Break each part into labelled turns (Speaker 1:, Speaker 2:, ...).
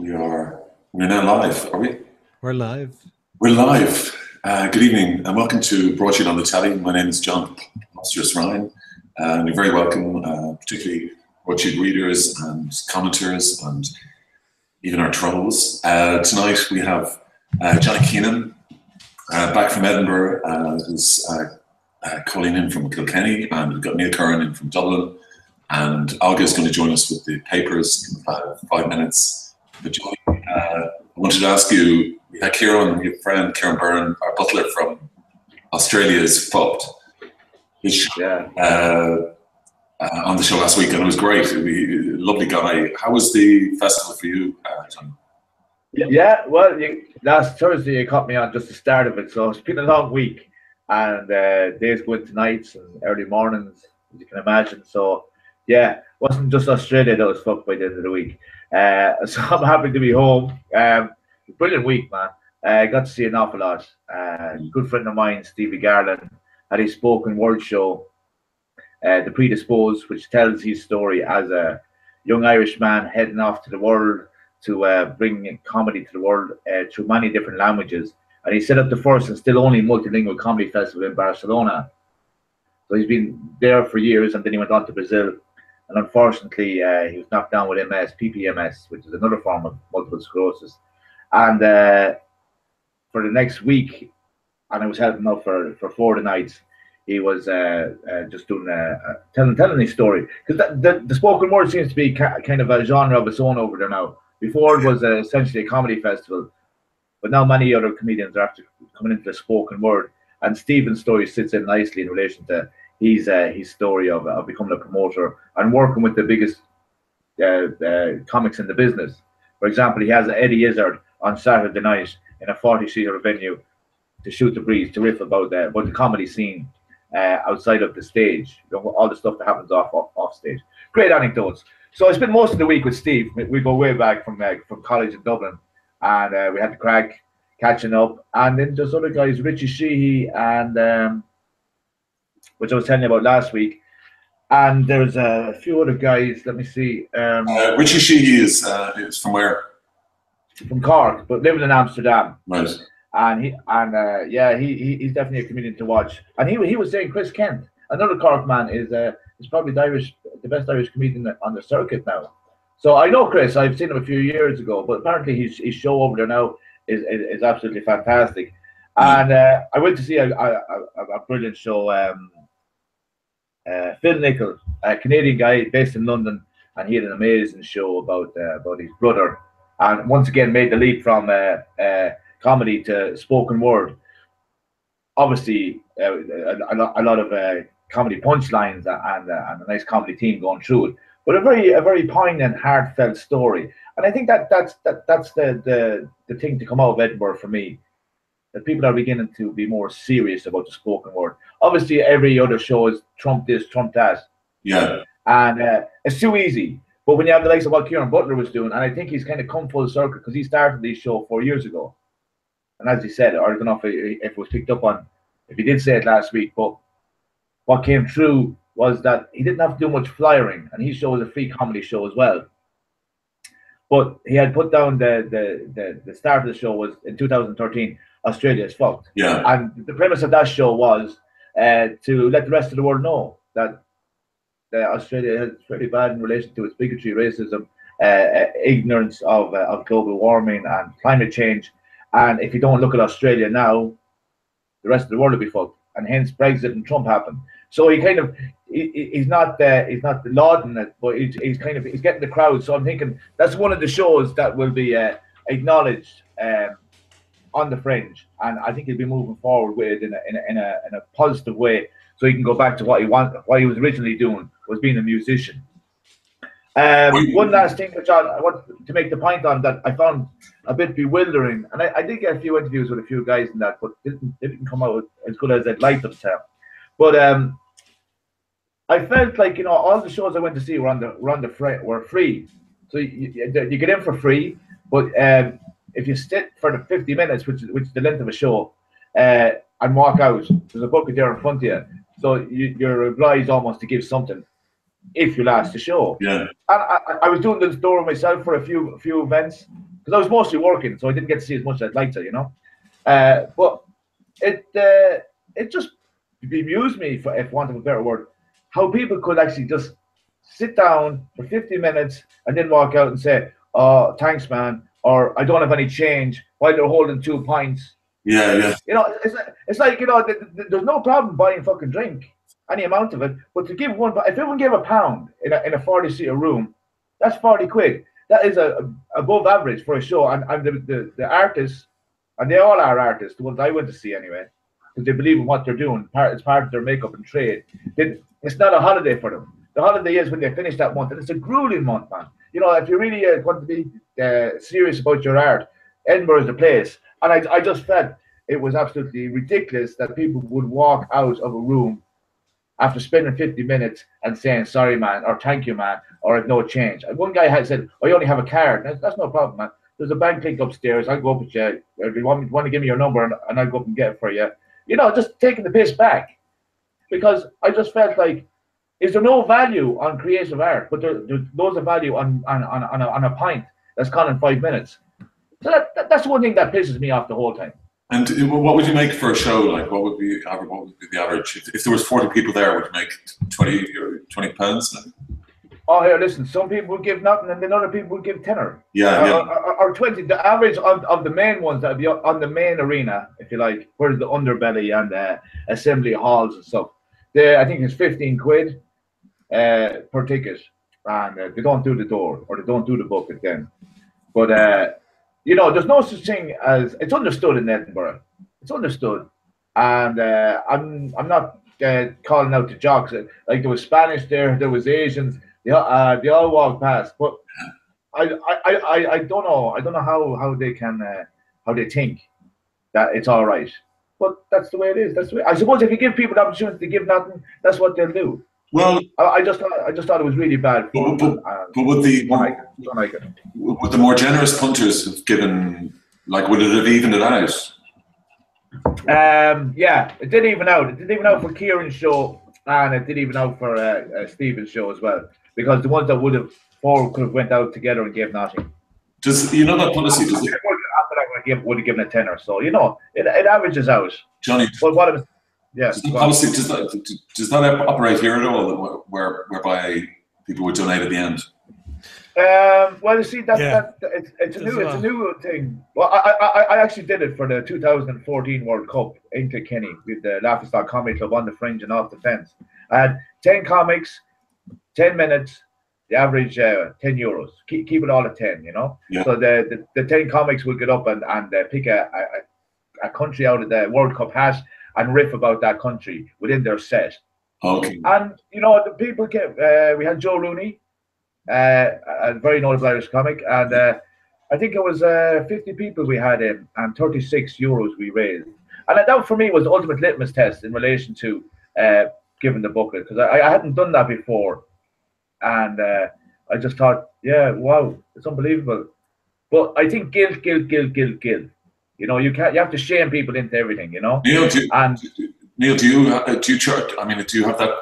Speaker 1: We're now live, are we?
Speaker 2: We're live.
Speaker 1: We're live. Good evening and welcome to Broadsheet on the Telly. My name is John Monstrous Ryan, and you're very welcome, particularly Broadsheet readers and commenters and even our trolls. Tonight we have Johnny Keenan back from Edinburgh, who's calling in from Kilkenny, and we've got Neil Curran in from Dublin, and Olga is going to join us with the papers in about 5 minutes. But Johnny, I wanted to ask you, we had Kieran, your friend Kieran Byrne, our butler from Australia, is fucked. On the show last week, and it was great. It was a lovely guy. How was the festival for you, Johnny?
Speaker 3: Yeah, well, last Thursday you caught me on just the start of it, so it's been a long week, and days go into nights and early mornings, as you can imagine. So, yeah, it wasn't just Australia that was fucked by the end of the week. So I'm happy to be home. Brilliant week, man. Got to see an awful lot. Good friend of mine, Stevie Garland, had his spoken word show, The Predisposed, which tells his story as a young Irish man heading off to the world to bring comedy to the world through many different languages. And he set up the first and still only multilingual comedy festival in Barcelona. So he's been there for years, and then he went on to Brazil. And unfortunately, he was knocked down with MS, PPMS, which is another form of multiple sclerosis. And for the next week, and I was helping out for 4 nights, he was just doing telling his story. Because the spoken word seems to be kind of a genre of its own over there now. Before it was essentially a comedy festival, but now many other comedians are after coming into the spoken word. And Stephen's story sits in nicely in relation to his story of becoming a promoter and working with the biggest comics in the business. For example, he has Eddie Izzard on Saturday night in a 40-seater venue to shoot the breeze, to riff about the comedy scene outside of the stage, all the stuff that happens off stage. Great anecdotes. So I spent most of the week with Steve. We go way back from college in Dublin, and we had the crack catching up. And then there's other guys, Richie Sheehy and which I was telling you about last week. And there's a few other guys. Let me see.
Speaker 1: Richie Sheehy is from where?
Speaker 3: From Cork, but living in Amsterdam.
Speaker 1: Right.
Speaker 3: And he's definitely a comedian to watch. And he was saying Chris Kent, another Cork man, is probably the best Irish comedian on the circuit now. So I know Chris. I've seen him a few years ago, but apparently his show over there now is absolutely fantastic. And I went to see a brilliant show. Phil Nichol, a Canadian guy based in London, and he had an amazing show about his brother, and once again made the leap from comedy to spoken word. Obviously, a lot of comedy punchlines and a nice comedy team going through it, but a very poignant, heartfelt story. And I think that's the thing to come out of Edinburgh for me. That people are beginning to be more serious about the spoken word. Obviously, every other show is Trump this, Trump that.
Speaker 1: Yeah.
Speaker 3: And it's too easy. But when you have the likes of what Kieran Butler was doing, and I think he's kind of come full circle because he started this show 4 years ago. And as he said, or I don't know if it was picked up on, if he did say it last week, but what came through was that he didn't have to do much flyering, and his show was a free comedy show as well. But he had put down the start of the show was in 2013. Australia is fucked.
Speaker 1: Yeah.
Speaker 3: And the premise of that show was to let the rest of the world know that Australia is very bad in relation to its bigotry, racism, ignorance of global warming and climate change. And if you don't look at Australia now, the rest of the world will be fucked. And hence Brexit and Trump happened. So he's not lauding it, but he's getting the crowd. So I'm thinking that's one of the shows that will be acknowledged on the fringe, and I think he'll be moving forward with it in a positive way, so he can go back to what he was originally doing, was being a musician. One last thing, which I want to make the point on that I found a bit bewildering, and I did get a few interviews with a few guys in that, but they didn't come out as good as I'd like them to. But I felt like all the shows I went to see were free, so you get in for free, but if you sit for the 50 minutes, which is the length of a show, and walk out, there's a bucket there in front of you. So you're obliged almost to give something if you last the show.
Speaker 1: Yeah.
Speaker 3: And I was doing the door myself for a few events, because I was mostly working, so I didn't get to see as much as I'd like to, you know. But it just bemused me, for if want of a better word, how people could actually just sit down for 50 minutes and then walk out and say, "Oh, thanks, man," or "I don't have any change," while they're holding 2 pints.
Speaker 1: Yeah, yeah.
Speaker 3: You know, it's like, you know, there's no problem buying fucking drink, any amount of it, but to give one, if everyone gave £1 in a 40-seater room, that's 40 quid. That is above average for a show, and the artists, and they all are artists, the ones I went to see anyway, because they believe in what they're doing. It's part of their makeup and trade. It's not a holiday for them. The holiday is when they finish that month, and it's a grueling month, man. You know, if you really want to be serious about your art, Edinburgh is the place. And I just felt it was absolutely ridiculous that people would walk out of a room after spending 50 minutes and saying, "Sorry, man," or "Thank you, man," or "I've no change." And one guy had said, "I only have a card." That's no problem, man. There's a bank link upstairs. I'll go up with you. If you want to give me your number, and I'll go up and get it for you. You know, just taking the piss back. Because I just felt like, is there no value on creative art, but there's loads of value on a pint that's gone in 5 minutes. So that's one thing that pisses me off the whole time.
Speaker 1: And what would you make for a show? Like, what would be the average? If there was 40 people there, would you make 20 pounds?
Speaker 3: Oh, here, listen. Some people would give nothing, and then other people would give tenner.
Speaker 1: Yeah,
Speaker 3: or 20. The average of the main ones that would be on the main arena, if you like, where's the underbelly and assembly halls and stuff. I think it's 15 quid per ticket, and they don't do the door, or they don't do the bucket then. But you know, there's no such thing as, it's understood in Edinburgh. It's understood, and I'm not calling out the jocks. Like, there was Spanish there was Asians. They all walked past, but I don't know. I don't know how they can how they think that it's all right. But that's the way it is. That's the way. I suppose if you give people the opportunity to give nothing, that's what they'll do.
Speaker 1: Well,
Speaker 3: I just thought it was really bad.
Speaker 1: But would the more generous punters have given, like, would it have evened it out?
Speaker 3: Yeah, it did even out. It did even out for Kieran's show, and it did even out for Stephen's show as well. Because the ones that could have went out together and gave nothing.
Speaker 1: Does, you know, that policy? Does it?
Speaker 3: After that, would have given a tenner. So, you know, it averages out.
Speaker 1: Johnny,
Speaker 3: but what was, yeah,
Speaker 1: does the policy, does that operate here at all, whereby people would donate at the end?
Speaker 3: Well, you see, it's a new thing. Well, I actually did it for the 2014 World Cup in Kilkenny with the Laughingstock Comedy Club on the fringe and off the fence. I had 10 comics, 10 minutes, the average €10. Keep it all at 10, you know.
Speaker 1: Yeah.
Speaker 3: So the 10 comics will get up and pick a country out of the World Cup hat and riff about that country within their set.
Speaker 1: Okay.
Speaker 3: And you know, the people came. We had Joe Rooney, a very notable Irish comic, and I think it was 50 people we had in, and €36 we raised. And that for me was the ultimate litmus test in relation to giving the booklet, because I hadn't done that before, and I just thought, yeah, wow, it's unbelievable. But I think guilt. You know, you have to shame people into everything. You know.
Speaker 1: Neil, do you charge? I mean, do you have that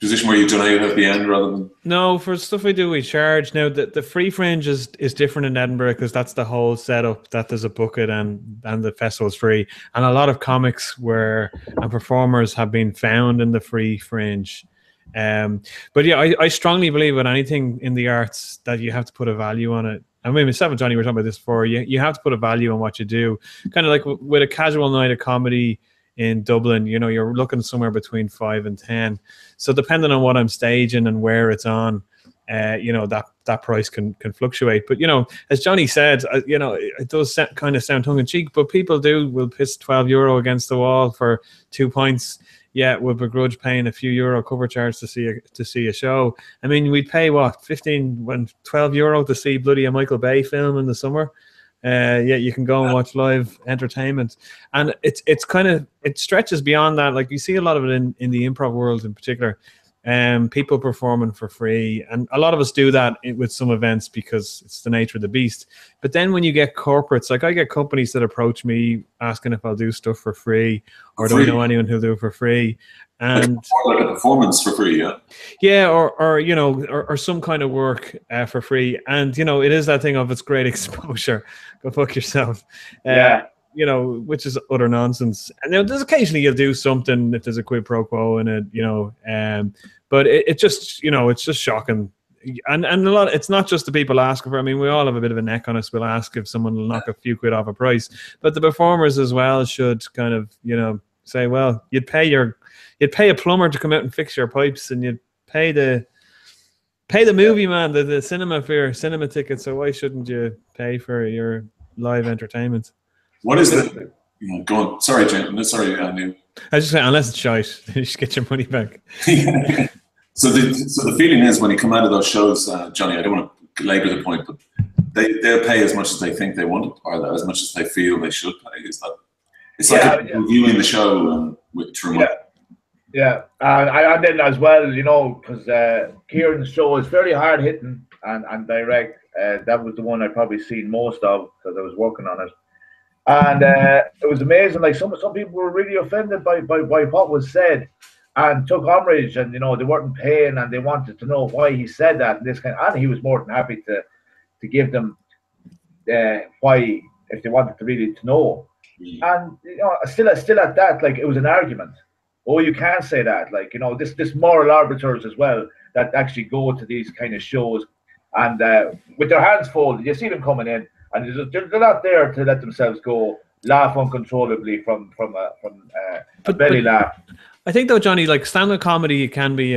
Speaker 1: position where you donate at the end rather than?
Speaker 2: No, for stuff we do, we charge. Now, the free fringe is different in Edinburgh because that's the whole setup, that there's a bucket and the festival's free. And a lot of comics and performers have been found in the free fringe. But yeah, I strongly believe with anything in the arts that you have to put a value on it. I mean, myself and Johnny were talking about this before. You have to put a value on what you do. Kind of like with a casual night of comedy in Dublin, you know, you're looking somewhere between 5 and 10. So depending on what I'm staging and where it's on, you know, that price can fluctuate. But, you know, as Johnny said, you know, it does kind of sound tongue in cheek, but people will piss €12 against the wall for 2 pints. Yeah, we'll begrudge paying a few euro cover charge to see a show. I mean, we'd pay what, €12 to see bloody a Michael Bay film in the summer. Yeah, you can go and watch live entertainment, and it's kind of, it stretches beyond that. Like, you see a lot of it in the improv world in particular. People performing for free, and a lot of us do that with some events because it's the nature of the beast. But then when you get corporates, like I get companies that approach me asking if I'll do stuff for free, or do I know anyone who'll do it for free, And
Speaker 1: like a performance for free, yeah.
Speaker 2: Yeah, or you know, or some kind of work for free. And you know, it is that thing of it's great exposure. Go fuck yourself.
Speaker 3: Yeah.
Speaker 2: You know, which is utter nonsense. And you know, there's occasionally you'll do something if there's a quid pro quo in it, you know. But it just, you know, it's just shocking. And a lot, it's not just the people asking for. I mean, we all have a bit of a neck on us. We'll ask if someone will knock a few quid off a price, but the performers as well should kind of, you know, say, well, you'd pay a plumber to come out and fix your pipes, and you'd pay the movie man the cinema for your cinema ticket. So why shouldn't you pay for your live entertainment?
Speaker 1: What is the? Go on. Sorry, Jim. Sorry, I knew.
Speaker 2: I just say, unless it's shite, you should get your money back.
Speaker 1: So the feeling is when you come out of those shows, Johnny, I don't want to labour the point, but they'll pay as much as they think they want, or as much as they feel they should pay. Is that? It's like reviewing the show with true money.
Speaker 3: Yeah, and then as well, you know, because Kieran's show is very hard hitting and direct. That was the one I probably seen most of because I was working on it, and it was amazing. Like some people were really offended by what was said, and took umbrage, and you know they weren't paying, and they wanted to know why he said that and this kind. And he was more than happy to give them why if they wanted to really to know. And you know, still at that, like it was an argument. Oh, you can't say that. Like, you know, this moral arbiters as well that actually go to these kind of shows and with their hands folded, you see them coming in and they're not there to let themselves go laugh uncontrollably from a belly laugh.
Speaker 2: I think though, Johnny, like stand-up comedy can be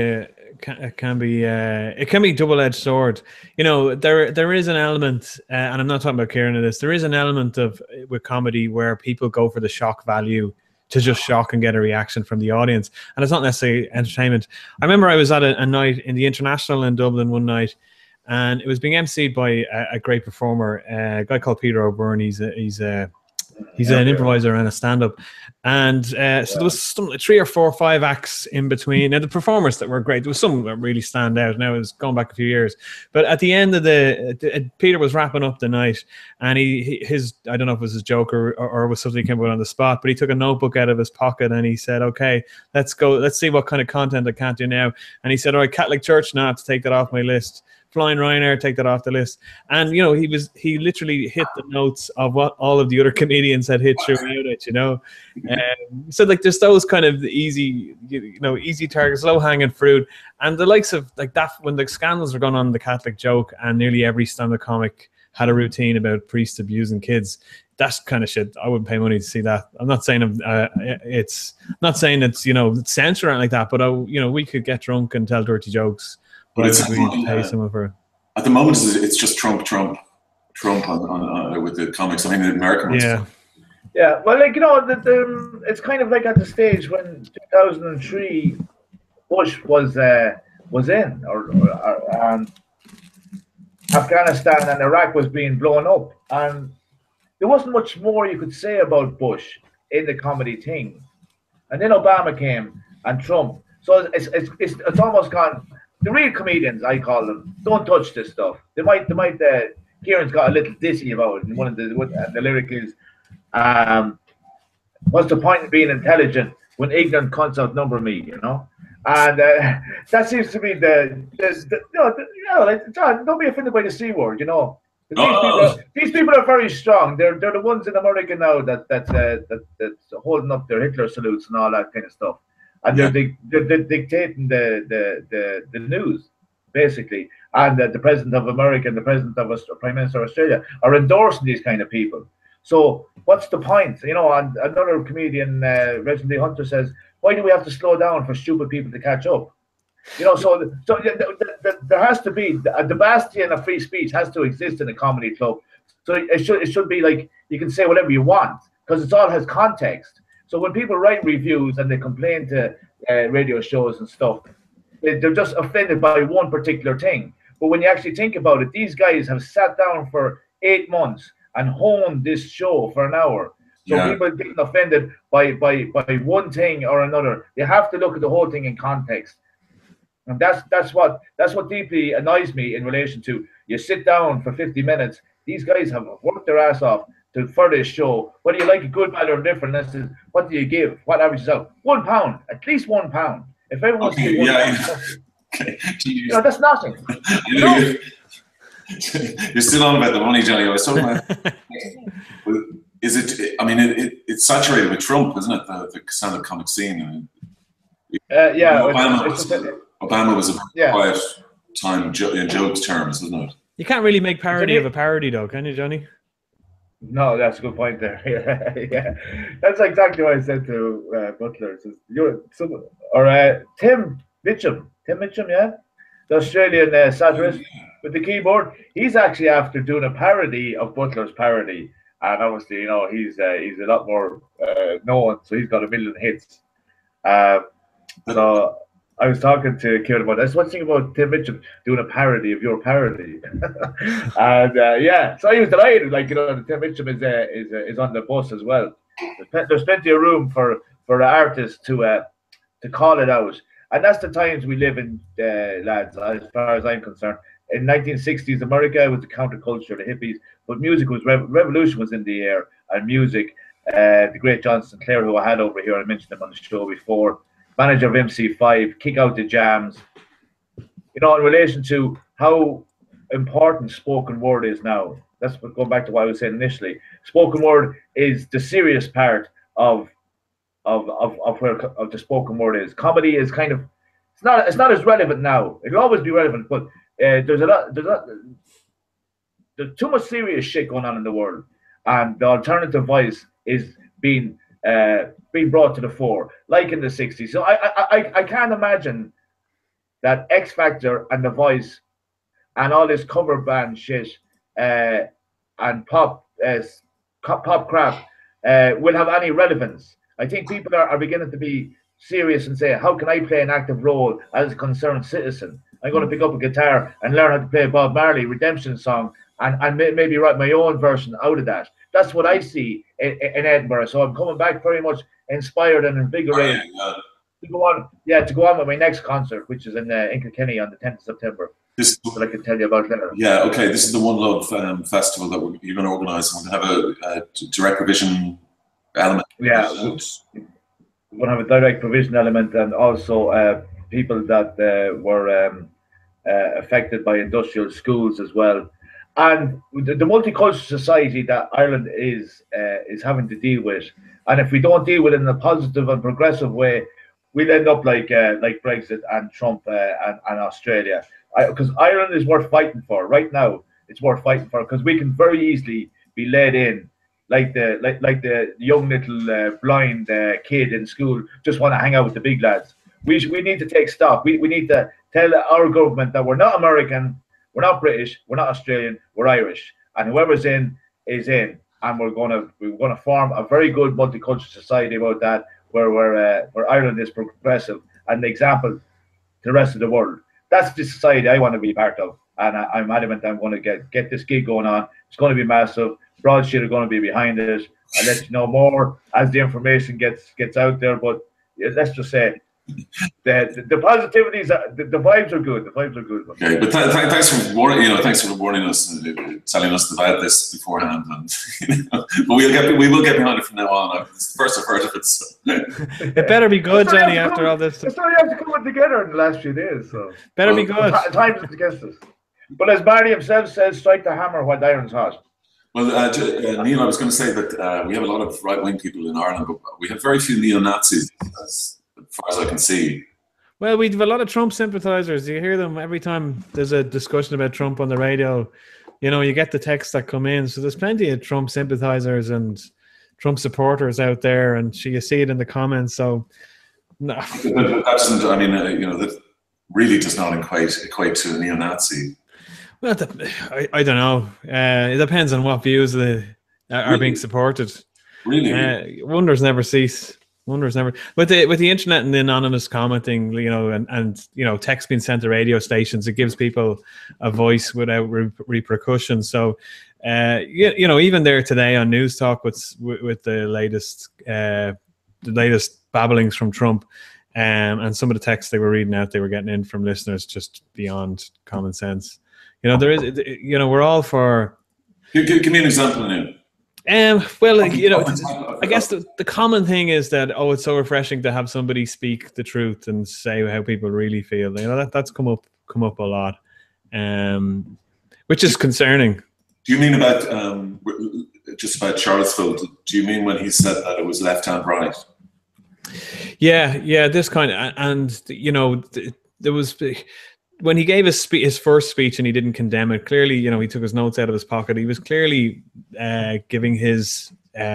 Speaker 2: it can be a double-edged sword. You know, there is an element, and I'm not talking about Kieran in this. There is an element of with comedy where people go for the shock value to just shock and get a reaction from the audience, and it's not necessarily entertainment. I remember I was at a night in the International in Dublin one night, and it was being emceed by a great performer, a guy called Peter O'Byrne. He's an improviser and a stand-up, and so there was some 3 or 4 or 5 acts in between, and the performers that were great. There was some that really stand out. Now it was going back a few years, but at the end of Peter was wrapping up the night, and his I don't know if it was his joke or it was something he came up with on the spot, but he took a notebook out of his pocket and he said, "Okay, let's see what kind of content I can't do now." And he said, "All right, Catholic Church, now to take that off my list. Flying Ryanair, take that off the list." And you know, he literally hit the notes of what all of the other comedians had hit throughout it. You know, so like there's those kind of easy targets, low hanging fruit, and the likes of like that when the scandals were going on, the Catholic joke, and nearly every stand-up comic had a routine about priests abusing kids. That's kind of shit. I wouldn't pay money to see that. I'm not saying it's you know censor or anything like that, but you know we could get drunk and tell dirty jokes.
Speaker 1: But it's
Speaker 2: pay someone for.
Speaker 1: At the moment, it's just Trump on with the comics. I mean, the American ones.
Speaker 3: Yeah. Well, like you know, it's kind of like at the stage when 2003 Bush was in, or Afghanistan and Iraq was being blown up, and there wasn't much more you could say about Bush in the comedy thing, and then Obama came and Trump. So it's almost gone. The real comedians, I call them, don't touch this stuff. They might. Kieran's got a little ditty about it. And one of the lyric is, "What's the point in being intelligent when ignorant cunts outnumber me?" You know, and that seems to be like, John, don't be offended by the C word. You know, these people are very strong. They're the ones in America now that's holding up their Hitler salutes and all that kind of stuff. And they're dictating the news, basically. And the President of America and the President of Prime Minister of Australia are endorsing these kind of people. So what's the point? You know, and another comedian, Reginald D. Hunter, says, why do we have to slow down for stupid people to catch up? You know, so there has to be, the bastion of free speech has to exist in a comedy club. So it should be like, you can say whatever you want, because it all has context. So when people write reviews and they complain to radio shows and stuff, they're just offended by one particular thing. But when you actually think about it, these guys have sat down for 8 months and honed this show for an hour. So people getting offended by one thing or another. They have to look at the whole thing in context. And that's what deeply annoys me in relation to, you sit down for 50 minutes. These guys have worked their ass off. for this show, whether you like it good, bad, or different. This is what do you give? What averages out? £1, at least £1. If everyone's
Speaker 1: okay, yeah. Okay.
Speaker 3: You know, that's nothing.
Speaker 1: You know? You're still on about the money, Johnny. I was talking about. Is it? I mean, it's saturated with Trump, isn't it? The stand-up comic scene. I mean,
Speaker 3: yeah.
Speaker 1: Obama was a quiet time in joke's terms, wasn't it?
Speaker 2: You can't really make parody of a parody, though, can you, Johnny?
Speaker 3: No, that's a good point there. Yeah. That's exactly what I said to Butler. Tim Mitchum. Tim Mitchum, yeah, the Australian satirist with the keyboard. He's actually after doing a parody of Butler's parody, and obviously, you know, he's a lot more known, so he's got 1 million hits. So I was talking to Kieran about this. What's the thing about Tim Mitchum doing a parody of your parody? And yeah, so he was delighted. Like, you know, Tim Mitchum is on the bus as well. There's plenty of room for artists to call it out. And that's the times we live in, lads, as far as I'm concerned. In 1960s America, with the counterculture, the hippies, but music was, revolution was in the air, and music, the great John Sinclair, who I had over here, I mentioned him on the show before, manager of MC5, kick out the jams, you know, in relation to how important spoken word is now. That's what, going back to what I was saying initially. Spoken word is the serious part of where the spoken word is. Comedy is kind of it's not as relevant now. It'll always be relevant, but there's too much serious shit going on in the world, and the alternative voice is being brought to the fore, like in the 60s. So I can't imagine that X Factor and The Voice and all this cover band shit and pop crap will have any relevance. I think people are beginning to be serious and say, how can I play an active role as a concerned citizen? I'm going to pick up a guitar and learn how to play a Bob Marley Redemption song and maybe write my own version out of that. That's what I see in Edinburgh. So I'm coming back very much inspired and invigorated to go on with my next concert, which is in Kilkenny on the 10th of September. This that I can tell you about later.
Speaker 1: Yeah, okay. This is the One Love festival that you're going to organise. We're going to have a direct provision element.
Speaker 3: Yeah, we're going to have a direct provision element, and also people that were affected by industrial schools as well. And the multicultural society that Ireland is having to deal with, and if we don't deal with it in a positive and progressive way, we'll end up like Brexit and Trump and Australia. Because Ireland is worth fighting for right now. It's worth fighting for because we can very easily be led in, like the young little blind kid in school just want to hang out with the big lads. We need to take stock. We need to tell our government that we're not American, we're not British, we're not Australian, we're Irish, and whoever's in is in. And we're gonna form a very good multicultural society about that, where Ireland is progressive and an example to the rest of the world. That's the society I want to be part of, and I'm adamant I'm going to get this gig going on. It's going to be massive. Broadsheet are going to be behind it. I'll let you know more as the information gets out there. But let's just say the positivities, the vibes are good. The vibes are good.
Speaker 1: Okay, but thanks for warning. Thanks for warning us and telling us about this beforehand. And but we will get behind it from now on. It's the first I've heard of it. So.
Speaker 2: It better be good, Johnny. After all this,
Speaker 3: it's only have to come together in the last few days. So
Speaker 2: better be good.
Speaker 3: Times is against us. But as Barney himself says, strike the hammer while the iron's hot.
Speaker 1: Well, Neil, I was going to say that we have a lot of right-wing people in Ireland, but we have very few neo-Nazis, as far as I can see.
Speaker 2: Well, we have a lot of Trump sympathizers. You hear them every time there's a discussion about Trump on the radio. You get the texts that come in. So there's plenty of Trump sympathizers and Trump supporters out there, and you see it in the comments. So, no.
Speaker 1: That doesn't, I mean, that really does not equate to a neo-Nazi.
Speaker 2: Well, I don't know. It depends on what views are being supported.
Speaker 1: Really?
Speaker 2: Wonders never cease. Wonders never. With the internet and the anonymous commenting, and text being sent to radio stations, it gives people a voice without repercussions. So, even there today on News Talk with the latest babblings from Trump, and some of the texts they were reading out, they were getting in from listeners just beyond common sense. There is, we're all for.
Speaker 1: Give me an example now.
Speaker 2: Well, you know, I guess the common thing is that, oh, it's so refreshing to have somebody speak the truth and say how people really feel. You know, that's come up a lot, which is concerning.
Speaker 1: Do you mean about just about Charlottesville? Do you mean when he said that it was left and right?
Speaker 2: Yeah, this kind of, and you know, there was when he gave his first speech and he didn't condemn it. Clearly, you know, he took his notes out of his pocket. He was clearly giving his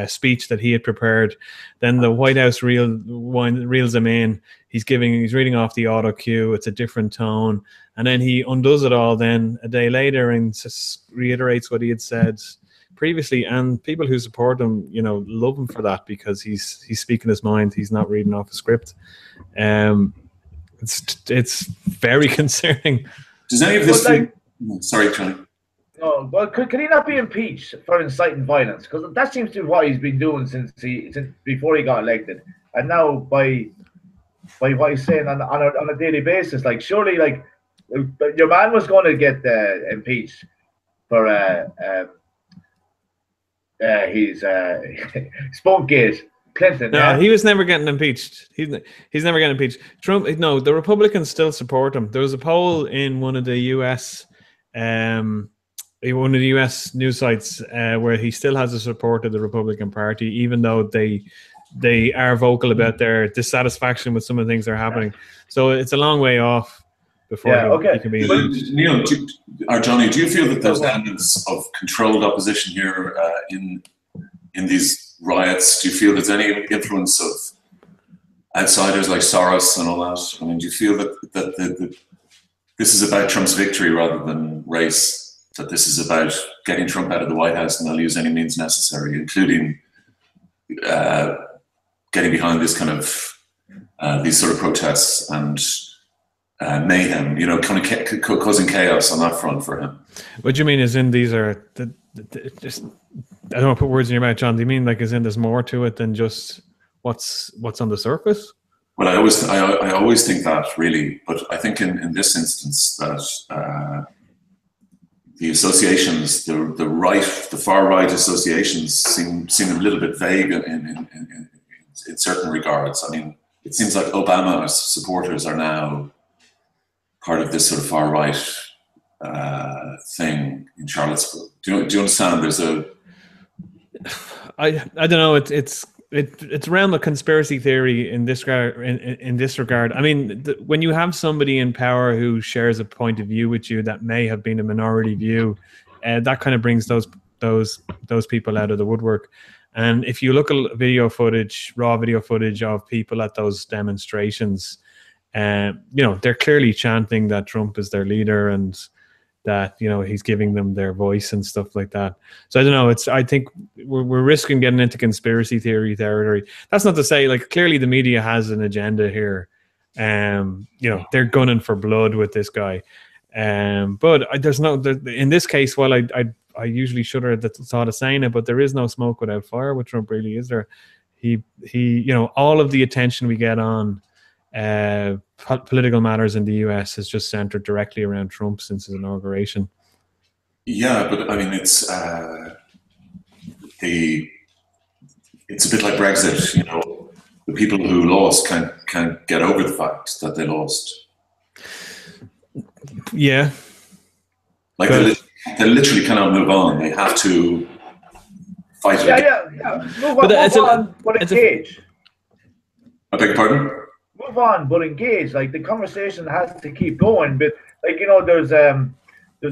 Speaker 2: speech that he had prepared. Then the White House reels him in. He's reading off the auto cue. It's a different tone, and then he undoes it all. Then a day later, and just reiterates what he had said previously. And people who support him, you know, love him for that because he's speaking his mind. He's not reading off a script. It's very concerning.
Speaker 1: Does any of this? Sorry, Charlie.
Speaker 3: No, well, could he not be impeached for inciting violence? Because that seems to be what he's been doing since before he got elected, and now by what he's saying on a daily basis. Like, surely, like, your man was going to get impeached for his Spokegate. Clinton.
Speaker 2: No, he was never getting impeached. He's never getting impeached. Trump. No, the Republicans still support him. There was a poll in one of the U.S. News sites where he still has the support of the Republican Party, even though they are vocal about their dissatisfaction with some of the things that are happening. So it's a long way off before he can be impeached.
Speaker 1: Neil, or Johnny, do you feel that there's elements of controlled opposition here in these riots? Do you feel there's any influence of outsiders like Soros and all that? I mean, do you feel that this is about Trump's victory rather than race? That this is about getting Trump out of the White House and they'll use any means necessary, including getting behind this kind of these sort of protests and mayhem, you know, kind of causing chaos on that front for him.
Speaker 2: What do you mean? As in these are just? I don't want to put words in your mouth, John. Do you mean like as in there's more to it than just what's on the surface?
Speaker 1: Well, I always think that, really, but I think in this instance that the associations, the far right associations seem a little bit vague in certain regards. I mean, it seems like Obama supporters are now part of this sort of far right thing in Charlottesville. Do you understand? There's a
Speaker 2: I don't know. It's realm of conspiracy theory in this regard. I mean, when you have somebody in power who shares a point of view with you that may have been a minority view, that kind of brings those people out of the woodwork. And if you look at raw video footage of people at those demonstrations, you know, they're clearly chanting that Trump is their leader and that, you know, he's giving them their voice and stuff like that. So I don't know. I think we're risking getting into conspiracy theory territory. That's not to say, like, clearly the media has an agenda here. You know, they're gunning for blood with this guy. But there's no, in this case, while I usually shudder at the thought of saying it, but there is no smoke without fire with Trump, really, is there? He, you know, all of the attention we get on political matters in the US has just centered directly around Trump since his inauguration.
Speaker 1: Yeah, but I mean, it's a bit like Brexit. You know, the people who lost can't get over the fact that they lost.
Speaker 2: Yeah,
Speaker 1: like they literally cannot move on. They have to fight.
Speaker 3: Yeah. Move on, but engage.
Speaker 1: I beg your pardon?
Speaker 3: Move on, but engage. Like, the conversation has to keep going. But, like, you know, there's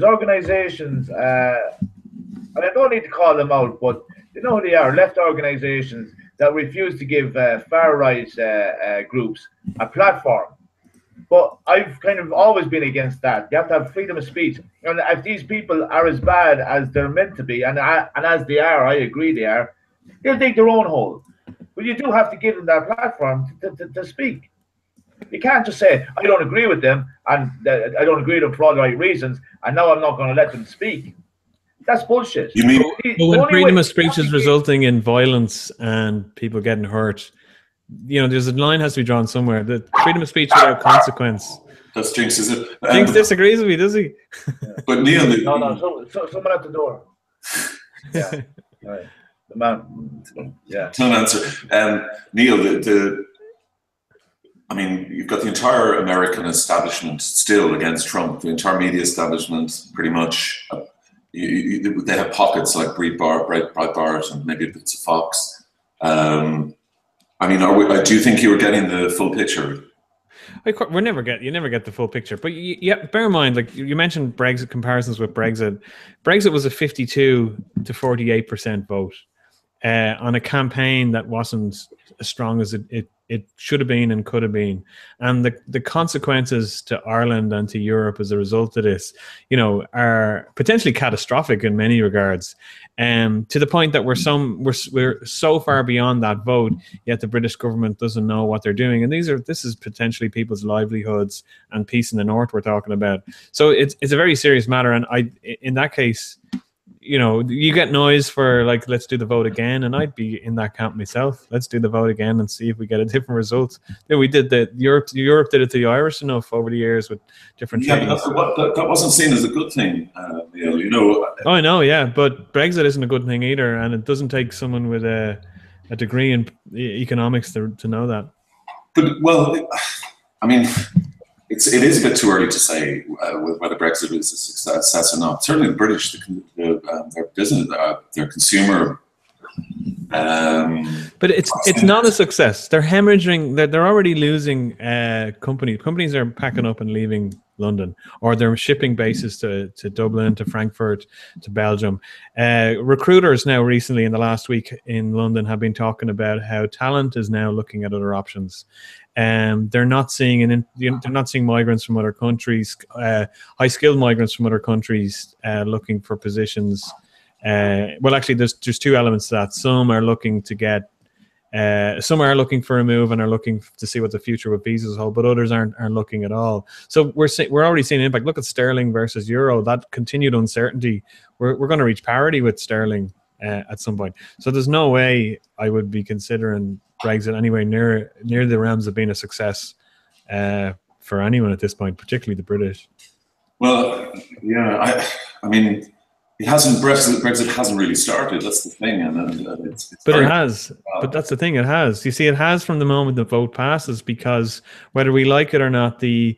Speaker 3: organizations, and I don't need to call them out, but you know who they are, left organizations that refuse to give far right groups a platform. But I've kind of always been against that. You have to have freedom of speech. And if these people are as bad as they're meant to be, and as they are, I agree they are, they'll dig their own hole. But you do have to give them that platform to speak. You can't just say, I don't agree with them, and I don't agree with them for all the right reasons, and now I'm not going to let them speak. That's bullshit.
Speaker 1: You mean
Speaker 2: when freedom of speech is resulting in violence and people getting hurt, you know, there's a line has to be drawn somewhere. The freedom of speech without consequence.
Speaker 1: That's Jinx, is it?
Speaker 2: Jinx disagrees with me, does he?
Speaker 1: But Neil,
Speaker 3: no, someone at the door. Yeah. All right. The man, yeah.
Speaker 1: Don't answer. Neil, I mean, you've got the entire American establishment still against Trump. The entire media establishment, pretty much. They have pockets like Breitbart, and maybe bits of Fox. I mean, do you think you were getting the full picture?
Speaker 2: You never get the full picture. But yeah, bear in mind, like you mentioned, Brexit comparisons with Brexit. Brexit was a 52 to 48% vote on a campaign that wasn't as strong as it should have been and could have been. And the consequences to Ireland and to Europe as a result of this, are potentially catastrophic in many regards. To the point that we're so far beyond that vote, yet the British government doesn't know what they're doing. And this is potentially people's livelihoods and peace in the north we're talking about. So it's a very serious matter. And in that case, you get noise for like, let's do the vote again, and I'd be in that camp myself. Let's do the vote again and see if we get a different result. We did Europe did it to the Irish enough over the years with different treaties.
Speaker 1: But that wasn't seen as a good thing.
Speaker 2: Oh, I know, yeah, but Brexit isn't a good thing either, and it doesn't take someone with a degree in economics to know that.
Speaker 1: But well, I mean, it is a bit too early to say whether Brexit is a success or not. Certainly, the British, their business, their consumer.
Speaker 2: But it's not a success. They're hemorrhaging. They're already losing companies. Companies are packing up and leaving London, or they're shipping bases to Dublin, to Frankfurt, to Belgium. Recruiters now recently in the last week in London have been talking about how talent is now looking at other options. They're not seeing migrants from other countries, high skilled migrants from other countries looking for positions. Well, actually, there's two elements to that. Some are looking for a move and are looking to see what the future with visas hold, but others aren't looking at all. So we're already seeing impact. Look at sterling versus euro. That continued uncertainty. We're going to reach parity with sterling at some point. So there's no way I would be considering Brexit anywhere near the realms of being a success for anyone at this point, particularly the British.
Speaker 1: Well, yeah, I mean, Brexit hasn't really started. That's the thing, and it's
Speaker 2: but it has. But that's the thing. It has. You see, it has from the moment the vote passes, because whether we like it or not, the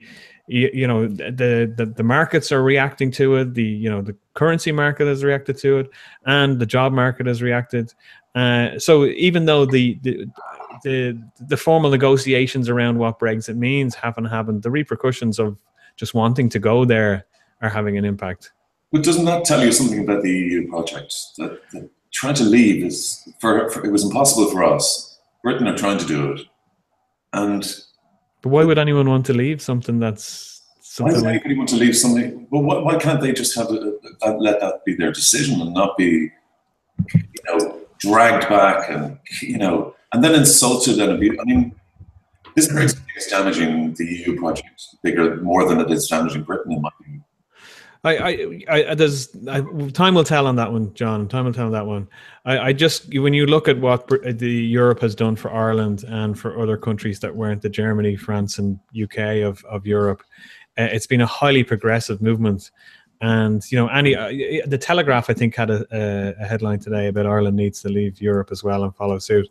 Speaker 2: markets are reacting to it. The currency market has reacted to it, and the job market has reacted. So even though the formal negotiations around what Brexit means haven't happened, the repercussions of just wanting to go there are having an impact.
Speaker 1: But doesn't that tell you something about the EU project? That trying to leave it was impossible for us. Britain are trying to do it,
Speaker 2: but why would anyone want to leave something that's something?
Speaker 1: Why does anybody want to leave something? Well, why can't they just have let that be their decision and not be, dragged back and and then insulted and abused? I mean, this Brexit is damaging the EU project more than it is damaging Britain, in my opinion.
Speaker 2: Time will tell on that one, John. Time will tell on that one. When you look at what the Europe has done for Ireland and for other countries that weren't the Germany, France, and UK of Europe, it's been a highly progressive movement. And the Telegraph, I think, had a headline today about Ireland needs to leave Europe as well and follow suit.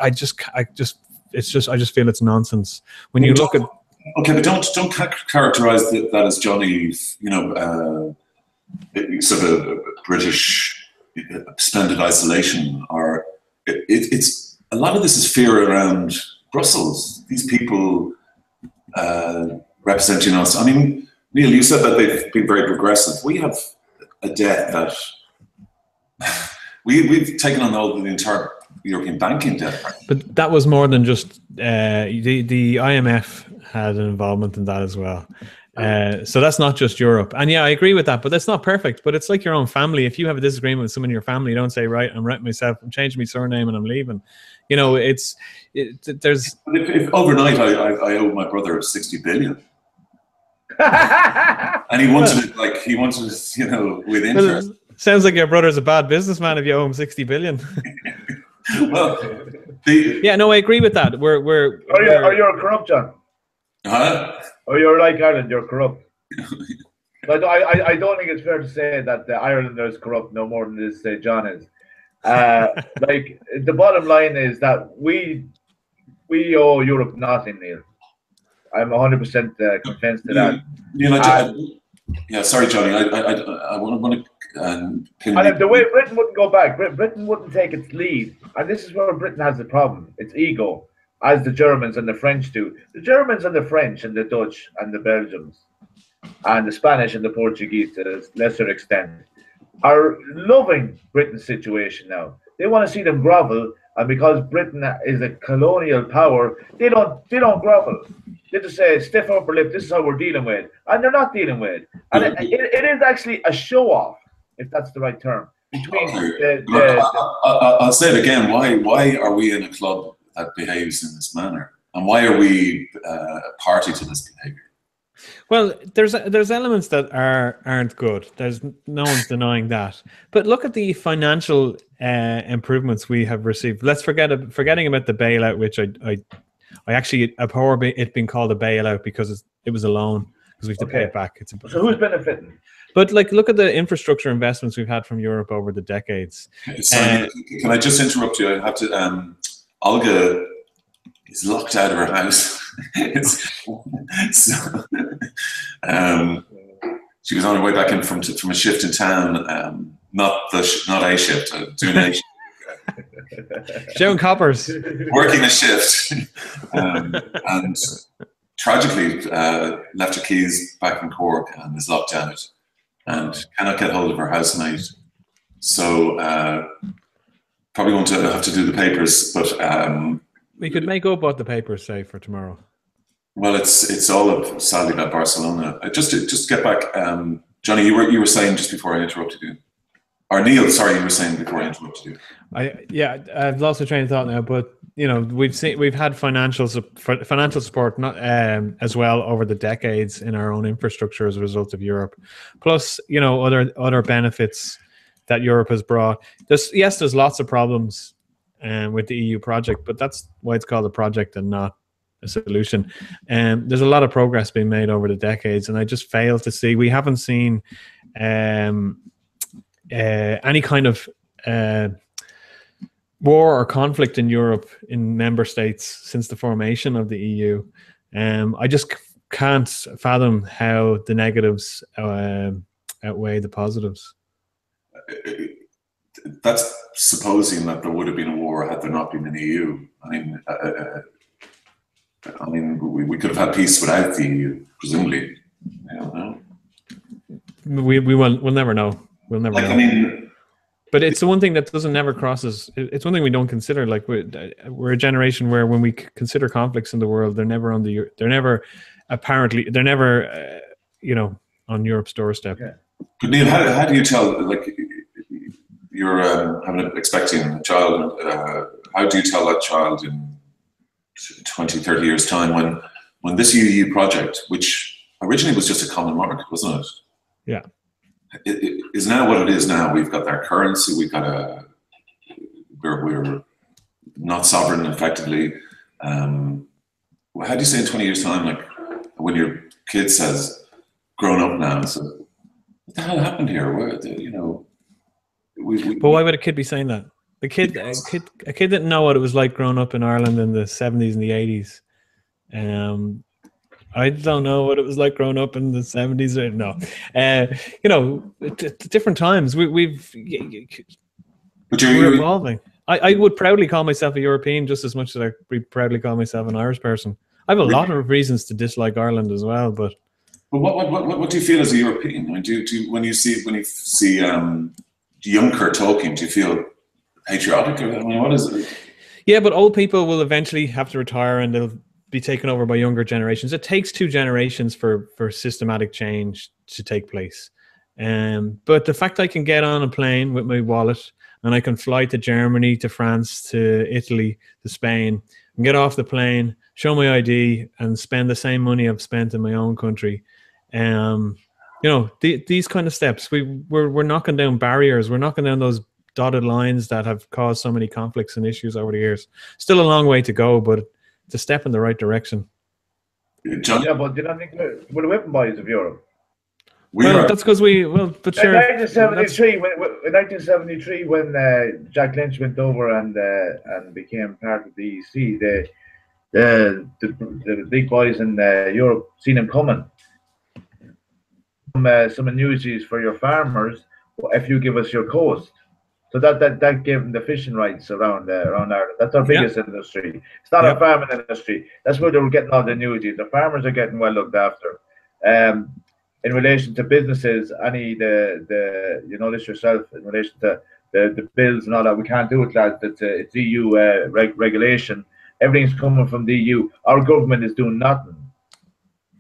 Speaker 2: I just feel it's nonsense when you look at.
Speaker 1: Okay, but don't characterize that as Johnny's, sort of British splendid isolation. Or it's a lot of this is fear around Brussels. These people representing us. I mean, Neil, you said that they've been very progressive. We have a debt that we've taken on the entire European banking debt.
Speaker 2: But that was more than just the IMF had an involvement in that as well. So that's not just Europe. And yeah, I agree with that, but that's not perfect. But it's like your own family. If you have a disagreement with someone in your family, you don't say, right, I'm renting myself, I'm changing my surname and I'm leaving. There's...
Speaker 1: If overnight I owe my brother 60 billion. And he wanted it, with interest.
Speaker 2: Well, sounds like your brother's a bad businessman if you owe him 60 billion.
Speaker 1: Well,
Speaker 2: I agree with that.
Speaker 3: You're corrupt, John.
Speaker 1: Huh?
Speaker 3: Oh, you're like Ireland. You're corrupt. But I don't think it's fair to say that the Ireland is corrupt no more than this John is. Like the bottom line is that we owe Europe nothing, Neil. I'm 100% convinced of that.
Speaker 1: Neil, yeah, sorry, Johnny. I want to pin.
Speaker 3: And the way Britain wouldn't go back, Britain wouldn't take its lead, and this is where Britain has the problem: its ego, as the Germans and the French do. The Germans and the French and the Dutch and the Belgians and the Spanish and the Portuguese, to a lesser extent, are loving Britain's situation now. They want to see them grovel, and because Britain is a colonial power, they don't grovel. They just say, stiff upper lip, this is how we're dealing with it. And they're not dealing with it. And it is actually a show-off, if that's the right term.
Speaker 1: I'll say it again. Why are we in a club that behaves in this manner? And why are we party to this behavior?
Speaker 2: Well, there's elements that aren't good. There's no one's denying that. But look at the financial improvements we have received. Let's forgetting about the bailout, which I actually abhor it being called a bailout because it was a loan because we have to pay it back.
Speaker 3: So who's benefiting?
Speaker 2: But like, look at the infrastructure investments we've had from Europe over the decades.
Speaker 1: Sorry, can I just interrupt you? I have to. Olga is locked out of her house. She was on her way back in from a shift in town. Not a shift, doing a shift.
Speaker 2: Showing coppers.
Speaker 1: Working a shift. And tragically left her keys back in Cork and is locked out and cannot get hold of her housemate. So probably going to have to do the papers, but
Speaker 2: we could make up what the papers say for tomorrow.
Speaker 1: Well, it's all sadly about Barcelona. Just to get back, Johnny, you were saying just before I interrupted you. Or Neil, sorry, you were saying before I interrupted you.
Speaker 2: I've lost the train of thought now, but we've had financial support not as well over the decades in our own infrastructure as a result of Europe, plus other benefits that Europe has brought. There's lots of problems with the EU project, but that's why it's called a project and not a solution. And there's a lot of progress being made over the decades, and I just fail to see. We haven't seen any kind of war or conflict in Europe in member states since the formation of the EU. I just can't fathom how the negatives outweigh the positives.
Speaker 1: That's supposing that there would have been a war had there not been an EU. I mean, we could have had peace without the EU, presumably. I don't know.
Speaker 2: We'll never know. We'll never know.
Speaker 1: I mean,
Speaker 2: but it's the one thing that doesn't never crosses. It's one thing we don't consider. Like we're a generation where when we consider conflicts in the world, they're never on on Europe's doorstep.
Speaker 1: Yeah. But Neil, how do you tell? Like you're expecting a child. How do you tell that child in 20, 30 years' time when this EU project, which originally was just a common market, wasn't it?
Speaker 2: Yeah.
Speaker 1: It is now what it is now. We've got our currency. We've got we're not sovereign effectively. How do you say in 20 years' time, like when your kid says, "Grown up now," so what the hell happened here?
Speaker 2: But why would a kid be saying that? A kid didn't know what it was like growing up in Ireland in the 70s and the 80s. I don't know what it was like growing up in the 70s. Different times. We're evolving. I would proudly call myself a European just as much as I proudly call myself an Irish person. I have a lot of reasons to dislike Ireland as well, but
Speaker 1: what do you feel as a European? I mean, when you see Juncker talking, do you feel patriotic? I mean, what is it?
Speaker 2: Yeah, but old people will eventually have to retire and they'll be taken over by younger generations. It takes 2 generations for systematic change to take place. But the fact I can get on a plane with my wallet and I can fly to Germany, to France, to Italy, to Spain, and get off the plane, show my ID, and spend the same money I've spent in my own country. These kind of steps. We're knocking down barriers. We're knocking down those dotted lines that have caused so many conflicts and issues over the years. Still a long way to go, but it's a step in the right direction.
Speaker 3: John? Yeah, but did I think we're the weapon boys of Europe?
Speaker 2: That's because but sure.
Speaker 3: In 1973, when Jack Lynch went over and became part of the EC, the big boys in Europe seen him coming. Some annuities for your farmers if you give us your coast. So that gave them the fishing rights around Ireland. That's our biggest industry. It's not our farming industry. That's where they were getting all the annuities. The farmers are getting well looked after. In relation to businesses, you know this yourself, in relation to the bills and all that, we can't do it, lads. It's EU regulation. Everything's coming from the EU. Our government is doing nothing.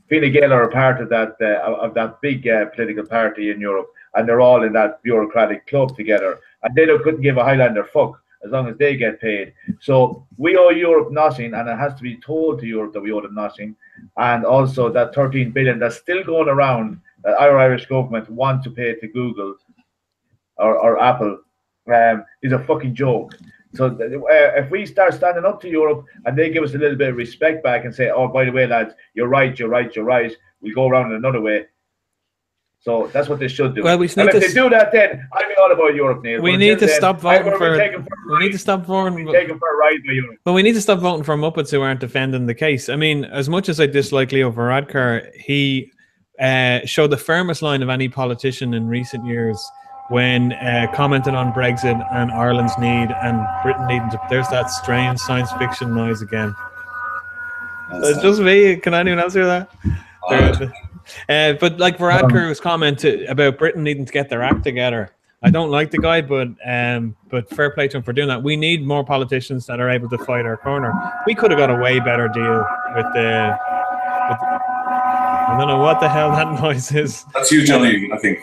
Speaker 3: Fine Gael are a part of that big political party in Europe, and they're all in that bureaucratic club together. And they couldn't give a Highlander fuck as long as they get paid. So we owe Europe nothing, and it has to be told to Europe that we owe them nothing. And also that 13 billion that's still going around that our Irish government want to pay to Google or Apple is a fucking joke. So if we start standing up to Europe and they give us a little bit of respect back and say, oh, by the way, lads, you're right, we'll go around in another way. So that's what they should do.
Speaker 2: Well,
Speaker 3: if they do that, then I'll be all about Europe, Neil.
Speaker 2: We need to stop voting for. We need to stop voting.
Speaker 3: Taken for a ride by Europe.
Speaker 2: But we need to stop voting for Muppets who aren't defending the case. I mean, as much as I dislike Leo Varadkar, he showed the firmest line of any politician in recent years when commenting on Brexit and Ireland's need and Britain needing to. There's that strange science fiction noise again. It's just me. Can anyone else hear that? But like Varadkar's comment about Britain needing to get their act together, I don't like the guy, but fair play to him for doing that. We need more politicians that are able to fight our corner. We could have got a way better deal with the I don't know what the hell that noise is.
Speaker 1: That's you, Johnny. I think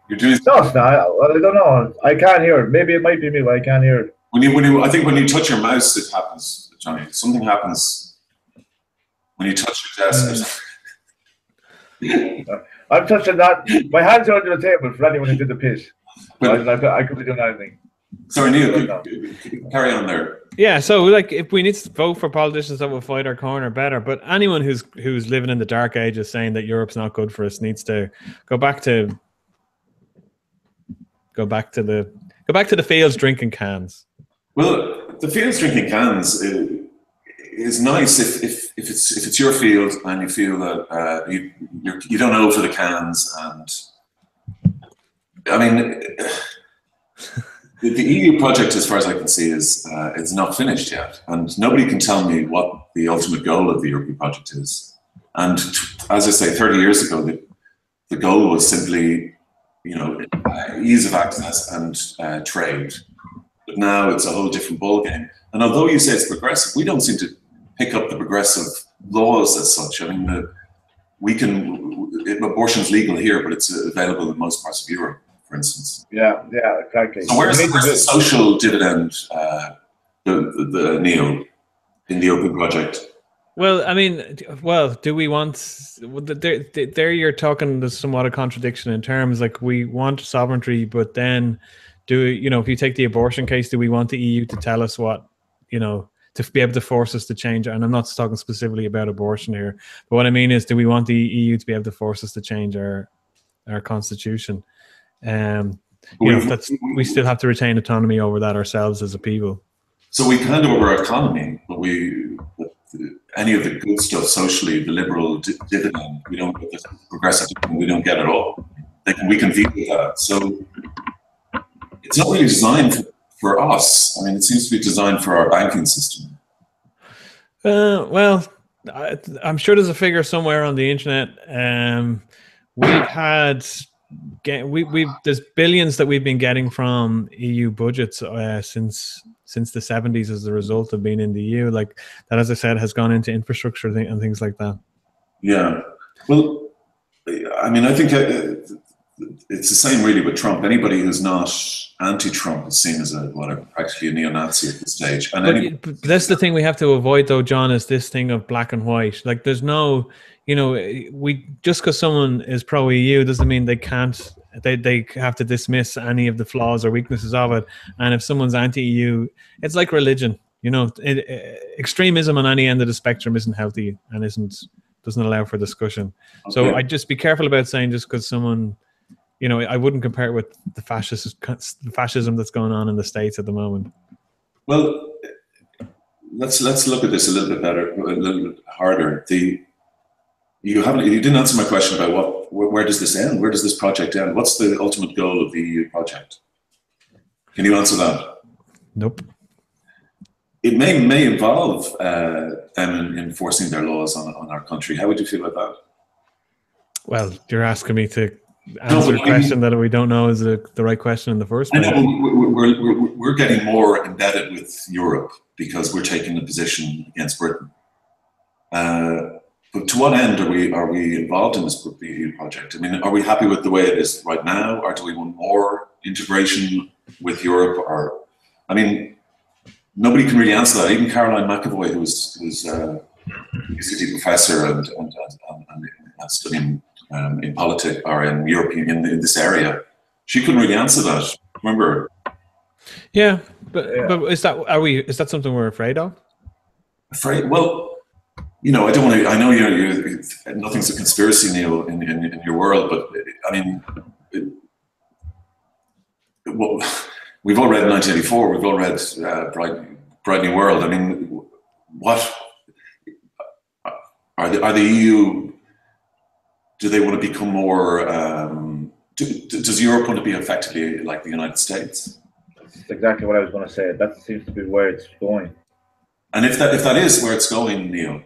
Speaker 1: you're doing.
Speaker 3: No, it's not. Well, I don't know. I can't hear it. Maybe it might be me, but I can't hear it.
Speaker 1: I think when you touch your mouse, it happens, Johnny. Something happens when you touch your desk.
Speaker 3: I'm touching that. My hands are under the table for anyone who did the piss. I could be doing anything.
Speaker 1: Sorry, Neil, carry on there.
Speaker 2: Yeah, so like if we need to vote for politicians that will fight our corner better, but anyone who's living in the dark ages saying that Europe's not good for us needs to go back to the fields drinking cans.
Speaker 1: Well, the fields drinking cans is nice if it's your field and you feel that you don't know for the cans, and I mean the EU project, as far as I can see, is it's not finished yet, and nobody can tell me what the ultimate goal of the European project is. And as I say, 30 years ago, the goal was simply, ease of access and trade. But now it's a whole different ballgame. And although you say it's progressive, we don't seem to pick up the progressive laws as such. I mean, abortion's legal here, but it's available in most parts of Europe, for instance.
Speaker 3: Yeah, exactly.
Speaker 1: So where's the social dividend, the Neil, in the Open Project?
Speaker 2: Well, I mean, do we want? There you're talking. There's somewhat a contradiction in terms. Like we want sovereignty, but then, if you take the abortion case, do we want the EU to tell us what, to be able to force us to change? And I'm not talking specifically about abortion here, but what I mean is, do we want the EU to be able to force us to change our constitution? We still have to retain autonomy over that ourselves as a people.
Speaker 1: So we hand over our economy, but any of the good stuff socially, the liberal dividend, we don't get the progressive dividend, we don't get it all. We can veto that. So it's not really designed for us. I mean, it seems to be designed for our banking system.
Speaker 2: Well, I'm sure there's a figure somewhere on the internet. There's billions that we've been getting from EU budgets since the 70s as a result of being in the EU. Like that, as I said, has gone into infrastructure and things like that.
Speaker 1: Yeah. Well, I mean, I think it's the same really with Trump. Anybody who's not anti-Trump is seen as practically a neo-Nazi at this stage.
Speaker 2: But that's the thing we have to avoid, though, John, is this thing of black and white. Like there's no, just because someone is pro-EU doesn't mean they can't. They have to dismiss any of the flaws or weaknesses of it. And if someone's anti-EU, it's like religion. Extremism on any end of the spectrum isn't healthy and isn't doesn't allow for discussion.
Speaker 1: Okay.
Speaker 2: So I'd just be careful about saying just because someone, you know, I wouldn't compare it with the fascism that's going on in the States at the moment.
Speaker 1: Well, let's look at this a little bit better, a little bit harder. You didn't answer my question about where does this end? Where does this project end? What's the ultimate goal of the EU project? Can you answer that?
Speaker 2: Nope.
Speaker 1: It may involve them enforcing their laws on our country. How would you feel about that?
Speaker 2: Well, you're asking me to answer a question that we don't know is the right question in the first place.
Speaker 1: I know we're getting more embedded with Europe because we're taking a position against Britain. But to what end are we involved in this EU project? I mean, are we happy with the way it is right now, or do we want more integration with Europe? Or, I mean, nobody can really answer that. Even Caroline McAvoy, who's a university professor and studying in politics or in European in this area, she couldn't really answer that. Remember?
Speaker 2: Yeah, but is that something we're afraid of?
Speaker 1: Afraid? Well, you know, I don't want to. I know you're nothing's a conspiracy, Neil, in your world, but I mean, well, we've all read 1984. We've all read Bright New World. I mean, what are the EU? Do they want to become more? Does Europe want to be effectively like the United States?
Speaker 3: That's exactly what I was going to say. That seems to be where it's going.
Speaker 1: And if that is where it's going, Neil,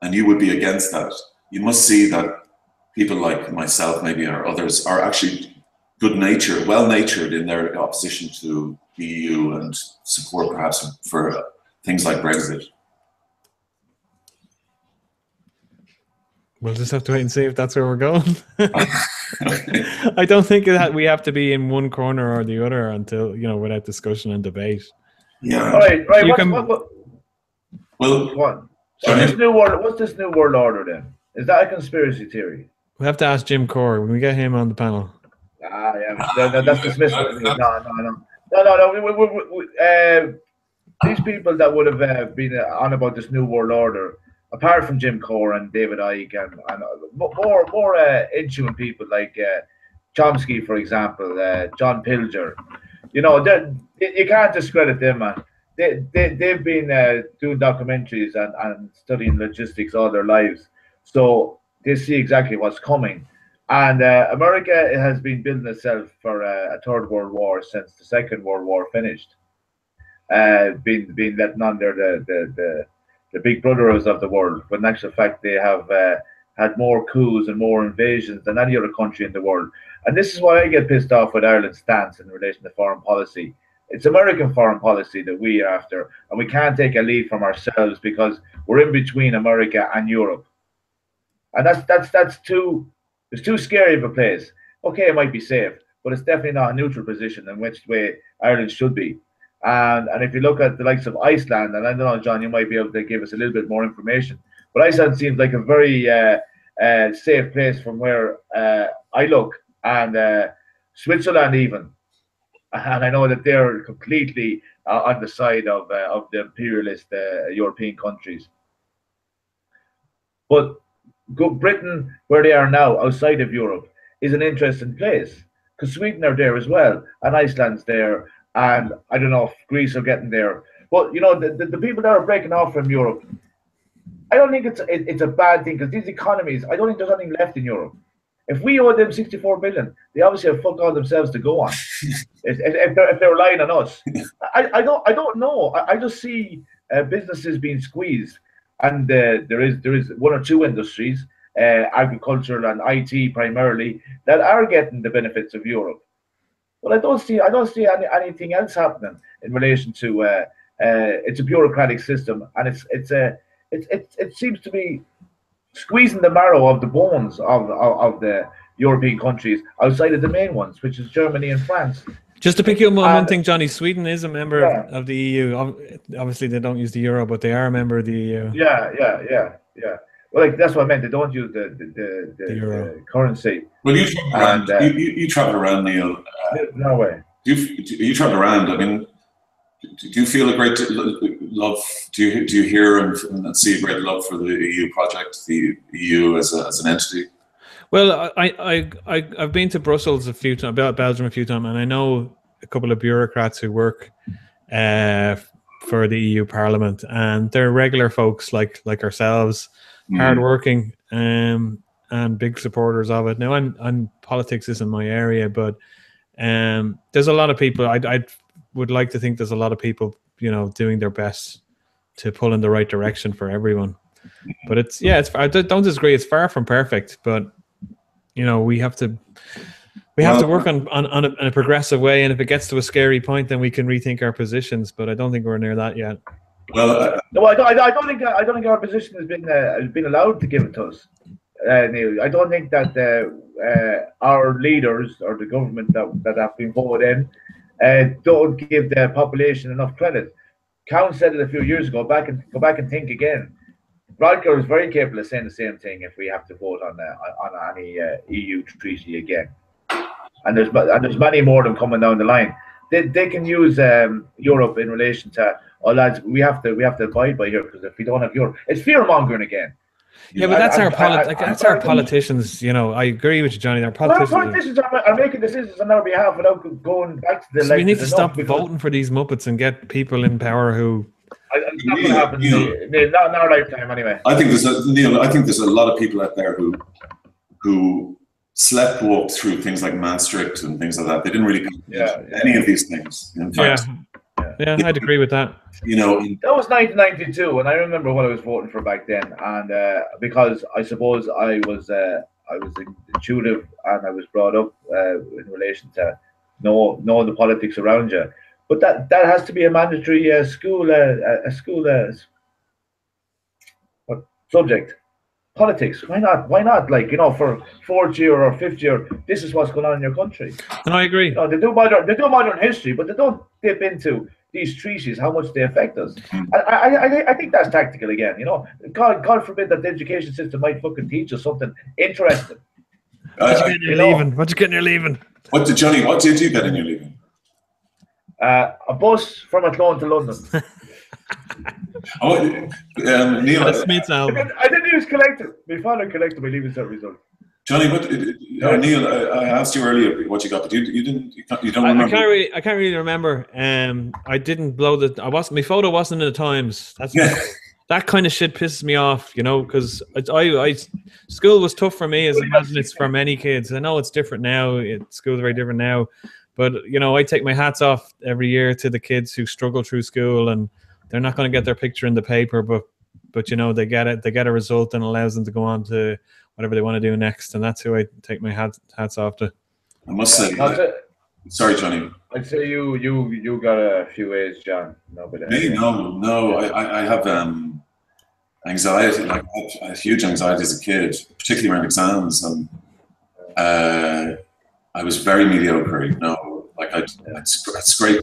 Speaker 1: and you would be against that, you must see that people like myself, maybe, or others, are actually good-natured, well-natured in their opposition to the EU and support perhaps for things like Brexit.
Speaker 2: We'll just have to wait and see if that's where we're going. I don't think that we have to be in one corner or the other until, you know, without discussion and debate.
Speaker 1: Yeah.
Speaker 3: All right.
Speaker 1: Well,
Speaker 3: what? So what's this new world order then? Is that a conspiracy theory?
Speaker 2: We have to ask Jim Core when we get him on the panel.
Speaker 3: Yeah, that's dismissed. No. These people that would have been on about this new world order, apart from Jim Core and David Icke and more in-tune people like Chomsky, for example, John Pilger, you know, you can't discredit them, man. They've been doing documentaries and studying logistics all their lives, so they see exactly what's coming. And America has been building itself for a third world war since the Second World War finished. Been letting on there the big brothers of the world, but in actual fact they have had more coups and more invasions than any other country in the world. And this is why I get pissed off with Ireland's stance in relation to foreign policy. It's American foreign policy that we are after, and we can't take a lead from ourselves because we're in between America and Europe. And that's too scary of a place. Okay, it might be safe, but it's definitely not a neutral position in which way Ireland should be. And if you look at the likes of Iceland, and I don't know, John, you might be able to give us a little bit more information, but Iceland seems like a very safe place from where I look, and Switzerland even. And I know that they're completely on the side of the imperialist European countries. But Britain, where they are now, outside of Europe, is an interesting place because Sweden are there as well, and Iceland's there, and I don't know if Greece are getting there. But you know, the people that are breaking off from Europe, I don't think it's a bad thing because these economies, I don't think there's anything left in Europe. If we owe them 64 billion, they obviously have fuck all themselves to go on. if they're relying on us, I don't know. I just see businesses being squeezed, and there is one or two industries, agricultural and IT primarily, that are getting the benefits of Europe. But I don't see anything else happening in relation to it's a bureaucratic system, and it seems to be squeezing the marrow of the bones of the European countries outside of the main ones, which is Germany and France.
Speaker 2: Just to pick you up on one thing, Johnny, Sweden is a member of the EU. Obviously, they don't use the euro, but they are a member of the EU.
Speaker 3: Yeah. Well, like, that's what I meant. They don't use the currency.
Speaker 1: Well, you travel around, Neil.
Speaker 3: No way.
Speaker 1: You travel around. I mean, do you feel a great love? Do you hear and see a great love for the EU project, the EU as an entity?
Speaker 2: Well, I've been to Brussels a few times, Belgium a few times, and I know a couple of bureaucrats who work for the EU Parliament, and they're regular folks like ourselves, hardworking, and big supporters of it. Now, I'm politics isn't my area, but there's a lot of people. I would like to think there's a lot of people, doing their best to pull in the right direction for everyone. But I don't disagree. It's far from perfect, but we have to work on a progressive way. And if it gets to a scary point, then we can rethink our positions. But I don't think we're near that yet.
Speaker 3: Well, no, I don't think our position has been allowed to give it to us. Neil, I don't think that our leaders or the government that have been voted in don't give the population enough credit. Count said it a few years ago. Go back and think again. Rodger is very capable of saying the same thing if we have to vote on any EU treaty again. And there's many more of them coming down the line. They can use Europe in relation to, lads, we have to abide by here, because if we don't have Europe, it's fear mongering again.
Speaker 2: Yeah, but that's our politicians. I agree with you, Johnny. Our
Speaker 3: politicians are making decisions on our behalf without going back to the.
Speaker 2: So we need to stop voting for these muppets and get people in power who.
Speaker 3: It's not going to happen. Not in our lifetime, anyway.
Speaker 1: I think there's a lot of people out there who walked through things like Maastricht and things like that. They didn't really any of these things. In fact,
Speaker 2: yeah, I'd agree with that.
Speaker 3: That was 1992, and I remember what I was voting for back then. And because I suppose I was intuitive and I was brought up in relation to know the politics around you. But that has to be a mandatory school subject. Politics. Why not? Like, for fourth year or fifth year, this is what's going on in your country.
Speaker 2: And I agree.
Speaker 3: They do modern history, but they don't dip into these treaties, how much they affect us. I think that's tactical again. God forbid that the education system might fucking teach us something interesting.
Speaker 2: What you get in your leaving?
Speaker 1: What did you get in your leaving?
Speaker 3: A bus from Athlone to London.
Speaker 1: Neil,
Speaker 3: I didn't use collector. My father collected my leaving cert result.
Speaker 1: Johnny, Neil, I asked you earlier what you got, but you don't remember.
Speaker 2: I can't really remember. I didn't blow my photo wasn't in the Times. That kind of shit pisses me off, because school was tough for me, as I imagine it's for many kids. I know it's different now. School's very different now. But, I take my hats off every year to the kids who struggle through school, and they're not going to get their picture in the paper, but they get it. They get a result and allows them to go on to whatever they want to do next. And that's who I take my hats off to.
Speaker 1: I must say, sorry, Johnny.
Speaker 3: I'd say you got a few A's, John. No,
Speaker 1: I have anxiety. Like, I had huge anxiety as a kid, particularly around exams, and I was very mediocre. I'd scrape.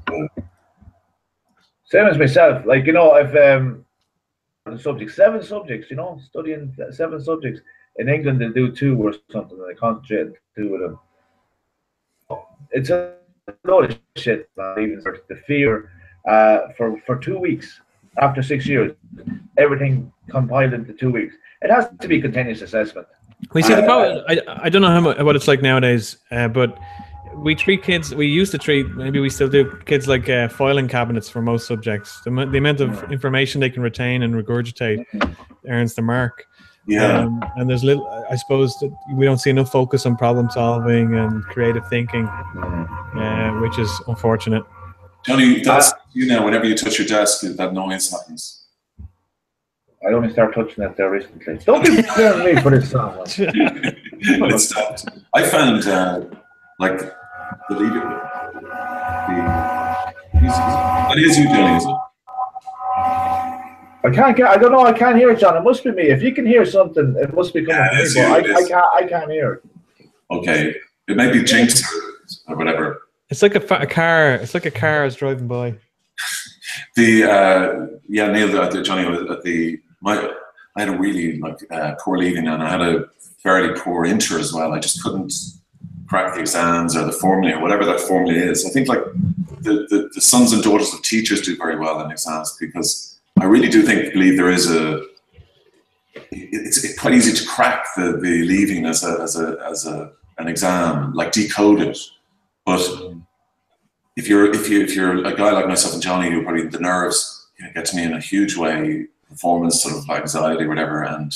Speaker 3: Same as myself. Like, I've seven subjects. Studying 7 subjects. In England, they do 2 or something, and I concentrate on 2 of them. It's a load of shit, man. Even the fear for 2 weeks after 6 years, everything compiled into 2 weeks. It has to be continuous assessment.
Speaker 2: We see the problem. I don't know what it's like nowadays, but we used to treat, maybe we still do, kids like filing cabinets for most subjects. The amount of information they can retain and regurgitate earns the mark.
Speaker 1: Yeah.
Speaker 2: And there's I suppose that we don't see enough focus on problem solving and creative thinking, which is unfortunate.
Speaker 1: Johnny, that's whenever you touch your desk, that noise happens.
Speaker 3: I only started touching it there recently. Don't be scaring me for this song.
Speaker 1: It stopped. I found the leader. What is you doing? Is it?
Speaker 3: I don't know. I can't hear it, John. It must be me. If you can hear something, it must be coming from me. But I can't hear it.
Speaker 1: Okay, it might be jinxed or whatever.
Speaker 2: It's like a car. It's like a car is driving by.
Speaker 1: Neil, Johnny, I had a really poor leaving, and I had a fairly poor inter as well. I just couldn't crack the exams or the formula, or whatever that formula is. I think like the sons and daughters of teachers do very well in exams, because I really do believe there is it's quite easy to crack the leaving as an exam, like decode it. But if you're a guy like myself and Johnny, who probably the nerves get to me in a huge way, performance sort of anxiety or whatever, and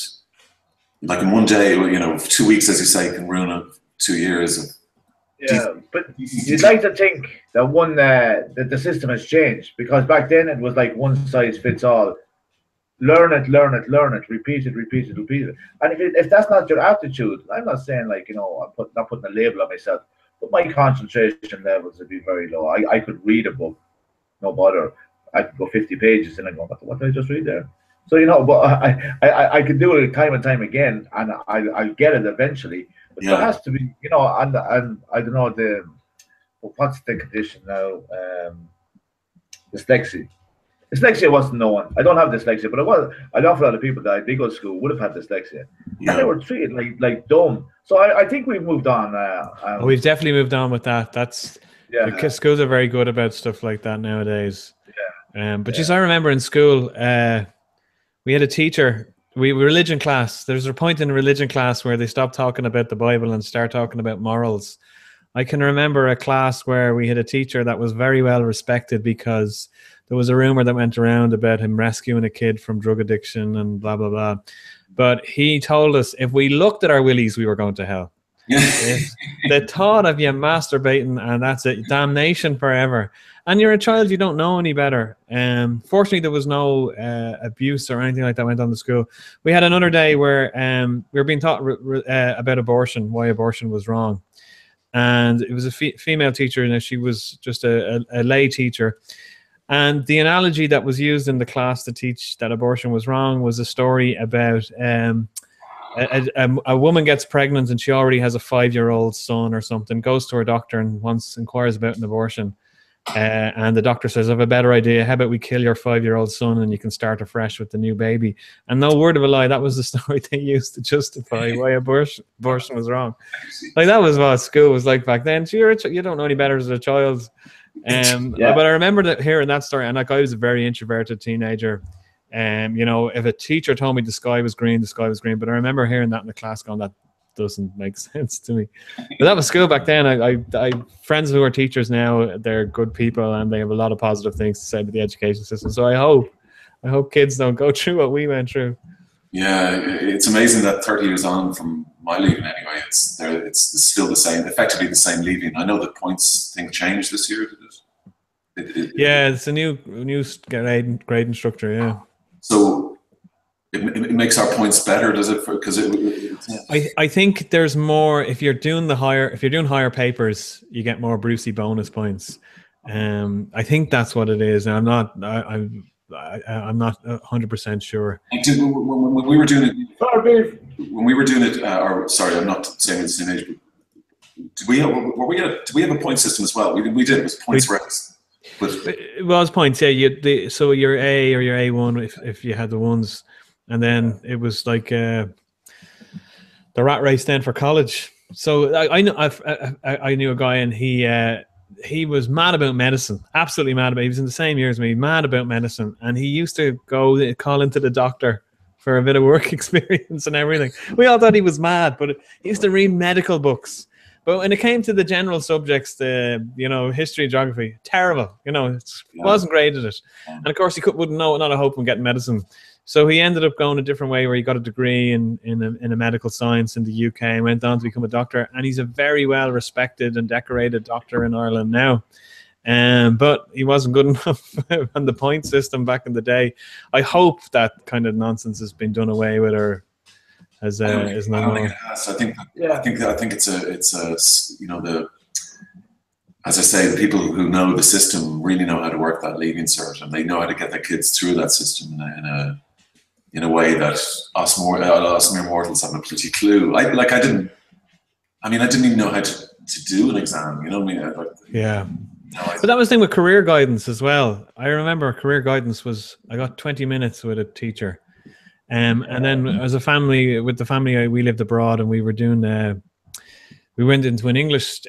Speaker 1: like in one day, 2 weeks, as you say, can ruin 2 years.
Speaker 3: But you'd like to think that that the system has changed, because back then it was like one size fits all. Learn it, repeat it. And if that's not your aptitude, I'm not saying like, I'm not putting a label on myself, but my concentration levels would be very low. I could read a book, no bother. I could go 50 pages and I go, what did I just read there? So, but I could do it time and time again, and I'll get it eventually. But there has to be, and I don't know, what's the condition now? Dyslexia. Dyslexia wasn't known. I don't have dyslexia, but an awful lot of people that I did go to school would have had dyslexia, and they were treated like dumb. So I think we've moved on.
Speaker 2: We've definitely moved on with that. That's the schools are very good about stuff like that nowadays. But just I remember in school, we had a teacher. We were religion class. There was a point in religion class where they stopped talking about the Bible and start talking about morals. I can remember a class where we had a teacher that was very well respected because there was a rumor that went around about him rescuing a kid from drug addiction and blah, blah, blah. But he told us if we looked at our willies, we were going to hell. If the thought of you masturbating, and that's it, damnation forever. And you're a child, you don't know any better. Fortunately, there was no abuse or anything like that went on in school. We had another day where we were being taught about abortion, why abortion was wrong. And it was a female teacher, and she was just a lay teacher. And the analogy that was used in the class to teach that abortion was wrong was a story about a woman gets pregnant and she already has a 5-year-old son or something, goes to her doctor and inquires about an abortion. And the doctor says, I have a better idea. How about we kill your 5-year-old son and you can start afresh with the new baby? And no word of a lie, that was the story they used to justify why abortion was wrong. Like, that was what school was like back then. So you don't know any better as a child. But I remember hearing that story, and like, I was a very introverted teenager. If a teacher told me the sky was green, the sky was green. But I remember hearing that in the class going, that doesn't make sense to me. But that was school back then. I friends who are teachers now, they're good people and they have a lot of positive things to say about the education system. So I hope kids don't go through what we went through.
Speaker 1: Yeah, it's amazing that 30 years on from my leaving anyway, it's still the same, effectively the same leaving. I know the points thing changed this year, did it? It's
Speaker 2: a new grading structure, yeah.
Speaker 1: So it makes our points better, does it? Because
Speaker 2: I think there's more. If you're doing higher papers, you get more Brucey bonus points. I think that's what it is. And I'm not 100% sure.
Speaker 1: When we were doing it, sorry, I'm not saying it's the same age. But did we have a point system as well? We did. It was points reps. But
Speaker 2: it was points, yeah. So your A or your A1 if you had the ones, and then it was like the rat race then for college. So I knew a guy, and he was mad about medicine, absolutely mad about it. He was in the same year as me, mad about medicine, and he used to call into the doctor for a bit of work experience and everything. We all thought he was mad, but he used to read medical books. But when it came to the general subjects, history and geography, terrible. Wasn't great at it. And of course, he wouldn't know not a hope in getting medicine. So he ended up going a different way, where he got a degree in a medical science in the UK and went on to become a doctor. And he's a very well respected and decorated doctor in Ireland now. But he wasn't good enough on the point system back in the day. I hope that kind of nonsense has been done away with, or as
Speaker 1: I don't think it has. I think it's as I say, the people who know the system really know how to work that leaving cert, and they know how to get their kids through that system in a way that us mere mortals haven't a bloody clue. I didn't even know how to do an exam. You know what I mean? But
Speaker 2: that was the thing with career guidance as well. I remember career guidance was, I got 20 minutes with a teacher. And then as a family, we lived abroad, and we were doing we went into an English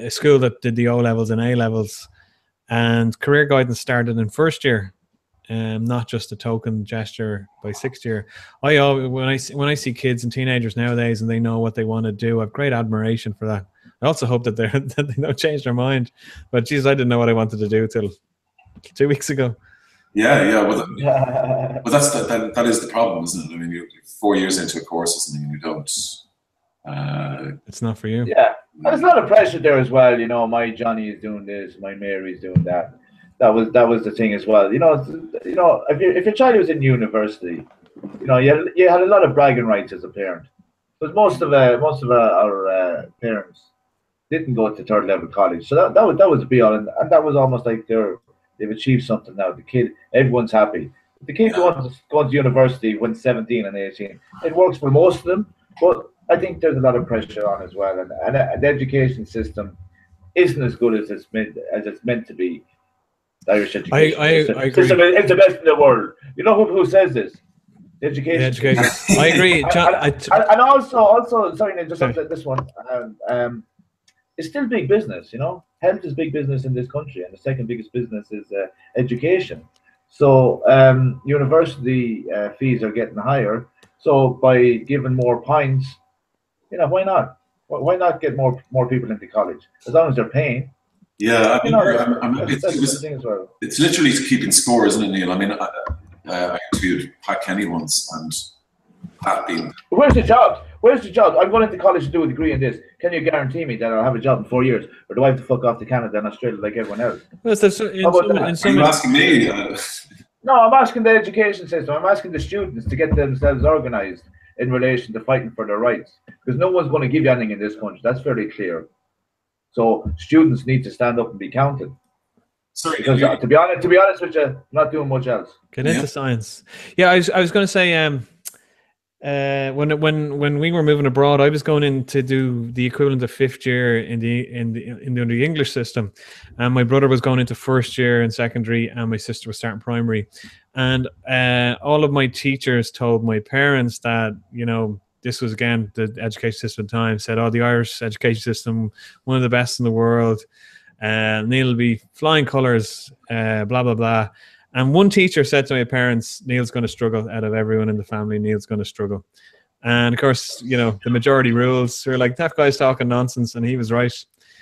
Speaker 2: school that did the O levels and A levels, and career guidance started in first year. Not just a token gesture by sixth year. When I see kids and teenagers nowadays and they know what they want to do, I have great admiration for that. I also hope that they don't change their mind. But geez, I didn't know what I wanted to do till 2 weeks ago.
Speaker 1: Yeah. Well, that is the problem, isn't it? I mean, you're 4 years into a course or something, and you don't.
Speaker 2: It's not for you.
Speaker 3: Yeah, there's a lot of pressure there as well. You know, my Johnny is doing this, my Mary's doing that. That was the thing as well. You know, if your child was in university, you know, you had a lot of bragging rights as a parent, because most of our parents didn't go to third level college, so that was the be all, and that was almost like they've achieved something now. The kid, everyone's happy. The kid going to university when 17 and 18, it works for most of them, but I think there's a lot of pressure on as well, and the education system isn't as good as it's meant to be. Irish education.
Speaker 2: I agree.
Speaker 3: It's the best in the world. You know who says this? Education.
Speaker 2: I agree.
Speaker 3: And also, sorry, just on this one. It's still big business. You know, health is big business in this country, and the second biggest business is education. So university fees are getting higher. So by giving more points, you know, why not? Why not get more people into college as long as they're paying?
Speaker 1: Yeah, it's literally keeping score, isn't it, Neil? I mean, I interviewed Pat Kenny once, and Pat being...
Speaker 3: Where's the job? I'm going into college to do a degree in this. Can you guarantee me that I'll have a job in 4 years, or do I have to fuck off to Canada and Australia like everyone else?
Speaker 1: Are you asking me?
Speaker 3: No, I'm asking the education system. I'm asking the students to get themselves organised in relation to fighting for their rights, because no one's going to give you anything in this country. That's very clear. So students need to stand up and be counted.
Speaker 1: Sorry,
Speaker 3: because to be honest with you, I'm not doing much else.
Speaker 2: Get into science. Yeah, I was going to say, when we were moving abroad, I was going in to do the equivalent of fifth year in the English system, and my brother was going into first year in secondary, and my sister was starting primary, and all of my teachers told my parents that, you know, this was, again, the education system at the time, said, oh, the Irish education system, one of the best in the world. Neil will be flying colours, blah, blah, blah. And one teacher said to my parents, Neil's going to struggle. Out of everyone in the family, Neil's going to struggle. And, of course, you know, the majority rules. They're like, that guy's talking nonsense, and he was right.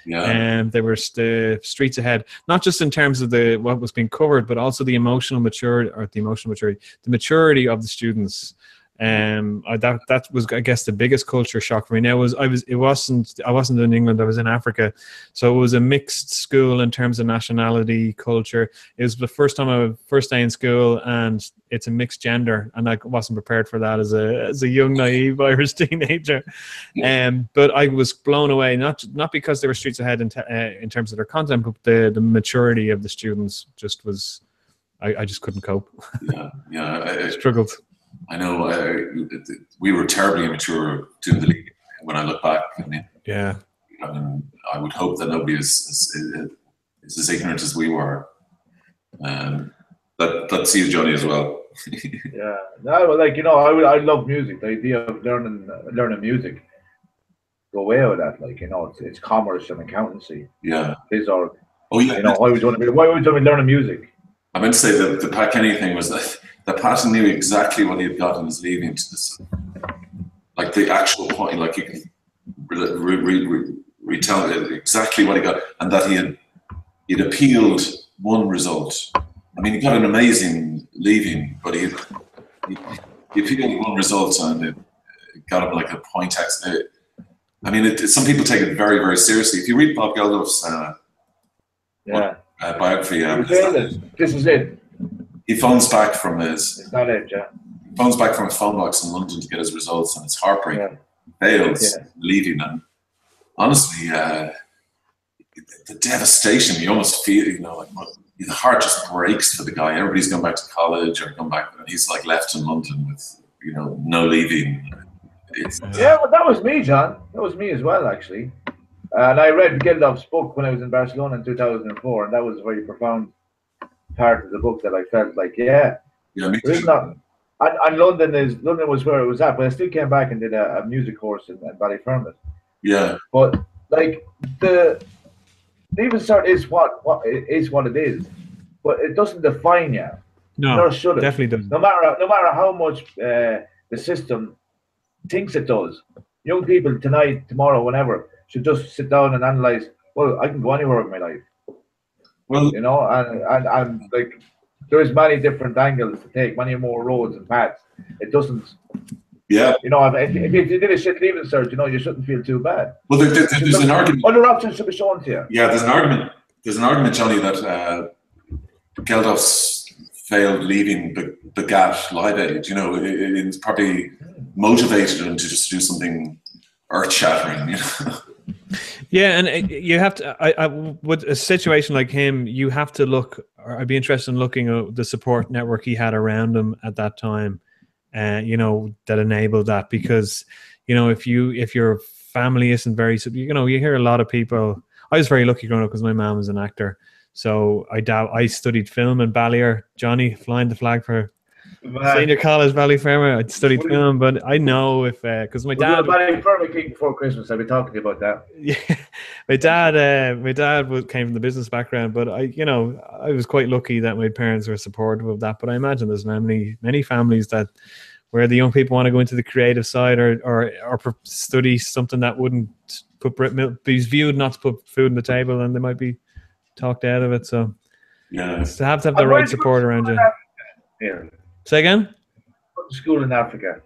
Speaker 1: Yeah.
Speaker 2: And they were streets ahead, not just in terms of what was being covered, but also the maturity of the students. That was, I guess, the biggest culture shock for me. Now I wasn't in England, I was in Africa, so it was a mixed school in terms of nationality, culture. It was the first day in school, and it's a mixed gender, and I wasn't prepared for that as a young naive Irish teenager. But I was blown away, not because they were streets ahead in terms of their content, but the maturity of the students just was. I just couldn't cope.
Speaker 1: I
Speaker 2: struggled.
Speaker 1: I know we were terribly immature doing the league. When I look back, I mean, I would hope that nobody is as ignorant as we were. Let's see Johnny as well.
Speaker 3: Yeah, no, like, you know, I love music. The idea of learning music, go away with that. Like, you know, it's commerce and accountancy.
Speaker 1: Yeah,
Speaker 3: these are.
Speaker 1: Oh yeah.
Speaker 3: You know, why would you want to be learning music?
Speaker 1: I meant to say that the Pat Kenny thing was that Pat knew exactly what he had got in his leaving to this, like the actual point, like you can retell exactly what he got, and that he'd appealed one result. I mean, he got an amazing leaving, but he appealed one result, and it got him like a point X. I mean, some people take it very, very seriously. If you read Bob Geldof's biography,
Speaker 3: this is it.
Speaker 1: He phones back from his.
Speaker 3: It's not it, yeah.
Speaker 1: He phones back from a phone box in London to get his results, and it's heartbreaking. Yeah. Fails, leaving, and honestly, the devastation. You almost feel, you know, like the heart just breaks for the guy. Everybody's gone back to college or gone back, and he's like left in London with, you know, no leaving.
Speaker 3: Yeah, well, that was me, John. That was me as well, actually. And I read Geldof's book when I was in Barcelona in 2004, and that was a very profound part of the book that I felt like, me too. And London was where it was at, but I still came back and did a music course in Ballyfermot.
Speaker 1: Yeah.
Speaker 3: But like the leaving cert is what it is, but it doesn't define you.
Speaker 2: No,
Speaker 3: Nor should it.
Speaker 2: definitely doesn't.
Speaker 3: No matter how much the system thinks it does. Young people tonight, tomorrow, whenever should just sit down and analyze. Well, I can go anywhere in my life,
Speaker 1: Well,
Speaker 3: you know, and like there's many different angles to take, many more roads and paths. It doesn't.
Speaker 1: yeah.
Speaker 3: You know, if you did a shit leaving cert, you know, you shouldn't feel too bad.
Speaker 1: Well, there's an argument.
Speaker 3: Other options should be shown to you.
Speaker 1: Yeah, there's an argument. There's an argument, Johnny, that Geldof's failed leaving begat Live Aid. You know, it's probably motivated him to just do something earth-shattering. You know.
Speaker 2: Yeah, and you have to. I with a situation like him, you have to look. Or I'd be interested in looking at the support network he had around him at that time. You know, that enabled that, because you know, if your family isn't very, you know, you hear a lot of people. I was very lucky growing up because my mom was an actor, so I studied film in Ballier. Johnny, flying the flag for senior college, Ballyfermot. I studied film, but I know if because my dad.
Speaker 3: Ballyfermot came before Christmas. I'll be talking to you about that.
Speaker 2: Yeah, my dad came from the business background, but I was quite lucky that my parents were supportive of that. But I imagine there's many families that where the young people want to go into the creative side or study something that wouldn't be viewed not to put food on the table, and they might be talked out of it. So
Speaker 1: yeah,
Speaker 2: it's to have the right support around you.
Speaker 3: Yeah.
Speaker 2: Say again?
Speaker 3: School in Africa.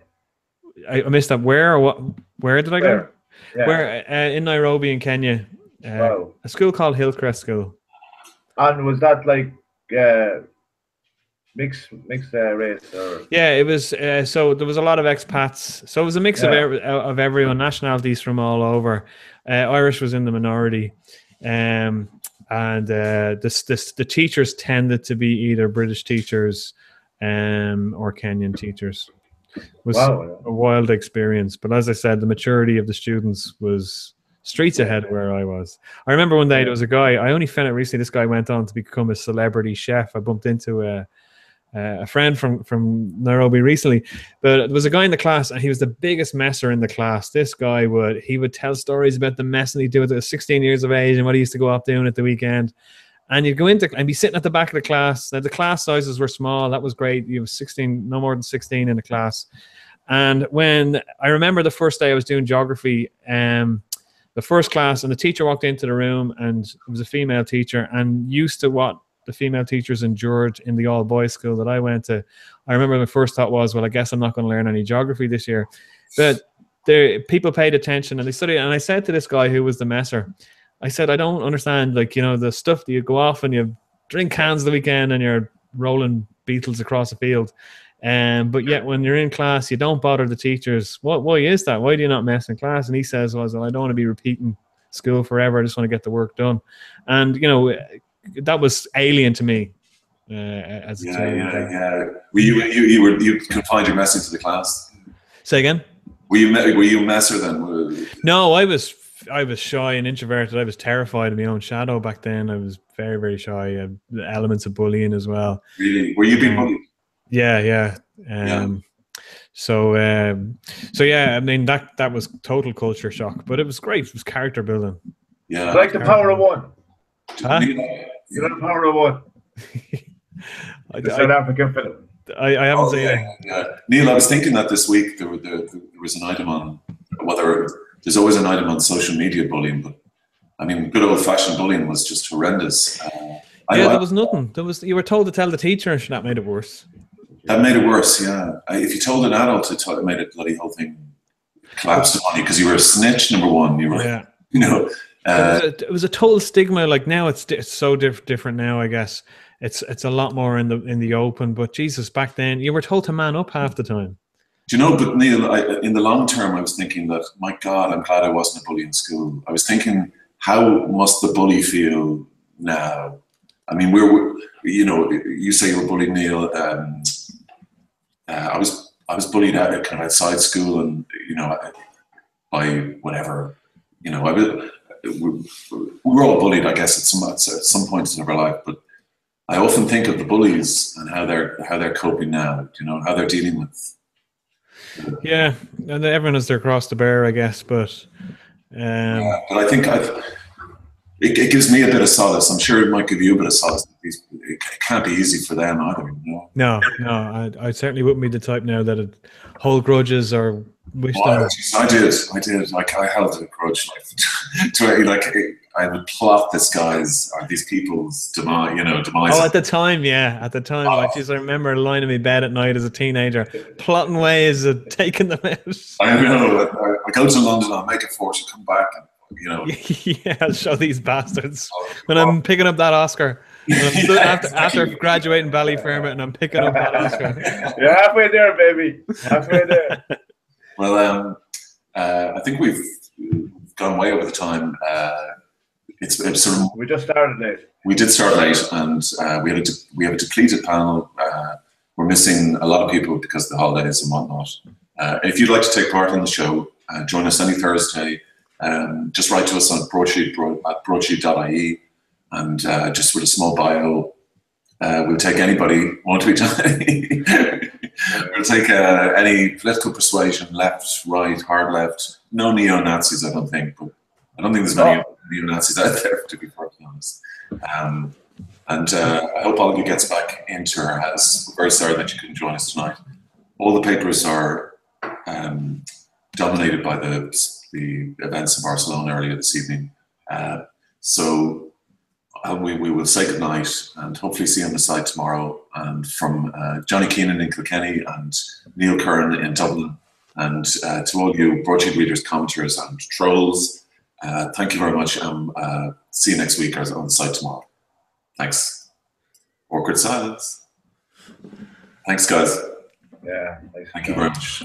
Speaker 2: I missed that. Where or what? Where did I go?
Speaker 3: Yeah.
Speaker 2: Where in Nairobi in Kenya.
Speaker 3: Wow.
Speaker 2: A school called Hillcrest School.
Speaker 3: And was that like mixed race? Or?
Speaker 2: Yeah, it was. So there was a lot of expats. So it was a mix of everyone, nationalities from all over. Irish was in the minority, and the teachers tended to be either British teachers, or Kenyan teachers. It was a wild experience. But as I said, the maturity of the students was streets ahead of where I was. I remember one day there was a guy. I only found out recently. This guy went on to become a celebrity chef. I bumped into a friend from Nairobi recently, but there was a guy in the class and he was the biggest messer in the class. This guy would tell stories about the messing he'd do at 16 years of age and what he used to go off doing at the weekend. And you'd go into and be sitting at the back of the class. Now the class sizes were small. That was great. You have 16, no more than 16 in the class. And when I remember the first day I was doing geography, the first class, and the teacher walked into the room, and it was a female teacher, and used to what the female teachers endured in the all-boys school that I went to. I remember my first thought was, well, I guess I'm not going to learn any geography this year. But people paid attention and they studied. And I said to this guy who was the messer, I said, I don't understand, like, you know, the stuff that you go off and you drink cans the weekend and you're rolling beetles across the field. But yet when you're in class, you don't bother the teachers. Why is that? Why do you not mess in class? And he says, well, I don't want to be repeating school forever. I just want to get the work done. And, you know, that was alien to me as a child.
Speaker 1: Yeah. You confined your messing to the class? Say again? Were you a messer then?
Speaker 2: No, I was shy and introverted. I was terrified of my own shadow back then. I was very, very shy. The elements of bullying as well.
Speaker 1: Really? Were you being bullied?
Speaker 2: Yeah. So yeah, I mean that was total culture shock, but it was great. It was character building.
Speaker 3: Yeah, like the power of one.
Speaker 2: Huh?
Speaker 3: You know the power of one. The South African film.
Speaker 2: I haven't seen it.
Speaker 1: Yeah. Neil, I was thinking that this week there was an item on there's always an item on social media bullying, but I mean, good old fashioned bullying was just horrendous.
Speaker 2: There was nothing. You were told to tell the teacher, and that made it worse.
Speaker 1: That made it worse, yeah. If you told an adult, it made it bloody whole thing collapse on you because you were a snitch. Number one, you were, you know.
Speaker 2: It was a total stigma. Like now, it's so different now. I guess it's a lot more in the open. But Jesus, back then, you were told to man up half the time.
Speaker 1: Do you know? But Neil, in the long term, I was thinking that, my God, I'm glad I wasn't a bully in school. I was thinking, how must the bully feel now? I mean, you know, you say you were bullied, Neil. I was bullied out kind of outside school, and you know, by whatever, you know, we were all bullied, I guess, at some points in our life. But I often think of the bullies and how they're coping now. You know, how they're dealing with.
Speaker 2: Yeah, and everyone has their cross to bear, I guess. But
Speaker 1: But I think it gives me a bit of solace. I'm sure it might give you a bit of solace. It can't be easy for them either. You know?
Speaker 2: No, I certainly wouldn't be the type now that would hold grudges or wish them.
Speaker 1: I did. Like I held a grudge, I would plot these people's demise.
Speaker 2: Oh, at the time, like, geez, I remember lying in my bed at night as a teenager, plotting ways of taking them out.
Speaker 1: I know. I go to London, I'll make a fortune, come back, and
Speaker 2: yeah, I'll show these bastards when I'm picking up that Oscar. After graduating Ballyfermot, and I'm picking up that Oscar.
Speaker 3: You're halfway there, baby. Halfway there.
Speaker 1: Well, I think we've gone way over the time. It's sort of.
Speaker 3: We just started late.
Speaker 1: We did start late, and we have a depleted panel. We're missing a lot of people because of the holidays and whatnot. If you'd like to take part in the show, join us any Thursday. Just write to us on Broadsheet at broadsheet.ie, and just with a small bio. We'll take anybody want to be done. We'll take any political persuasion, left, right, hard left. No neo-Nazis, I don't think, but I don't think there's many neo-Nazis out there, to be perfectly honest. I hope all of you gets back into our house. We're very sorry that you couldn't join us tonight. All the papers are dominated by the events in Barcelona earlier this evening. So we will say goodnight and hopefully see you on the site tomorrow. And from Johnny Keenan in Kilkenny and Neil Curran in Dublin, and to all you Broadsheet readers, commenters and trolls, thank you very much. See you next week or on the site tomorrow. Thanks. Awkward silence. Thanks, guys.
Speaker 3: Yeah.
Speaker 1: Thank you very much.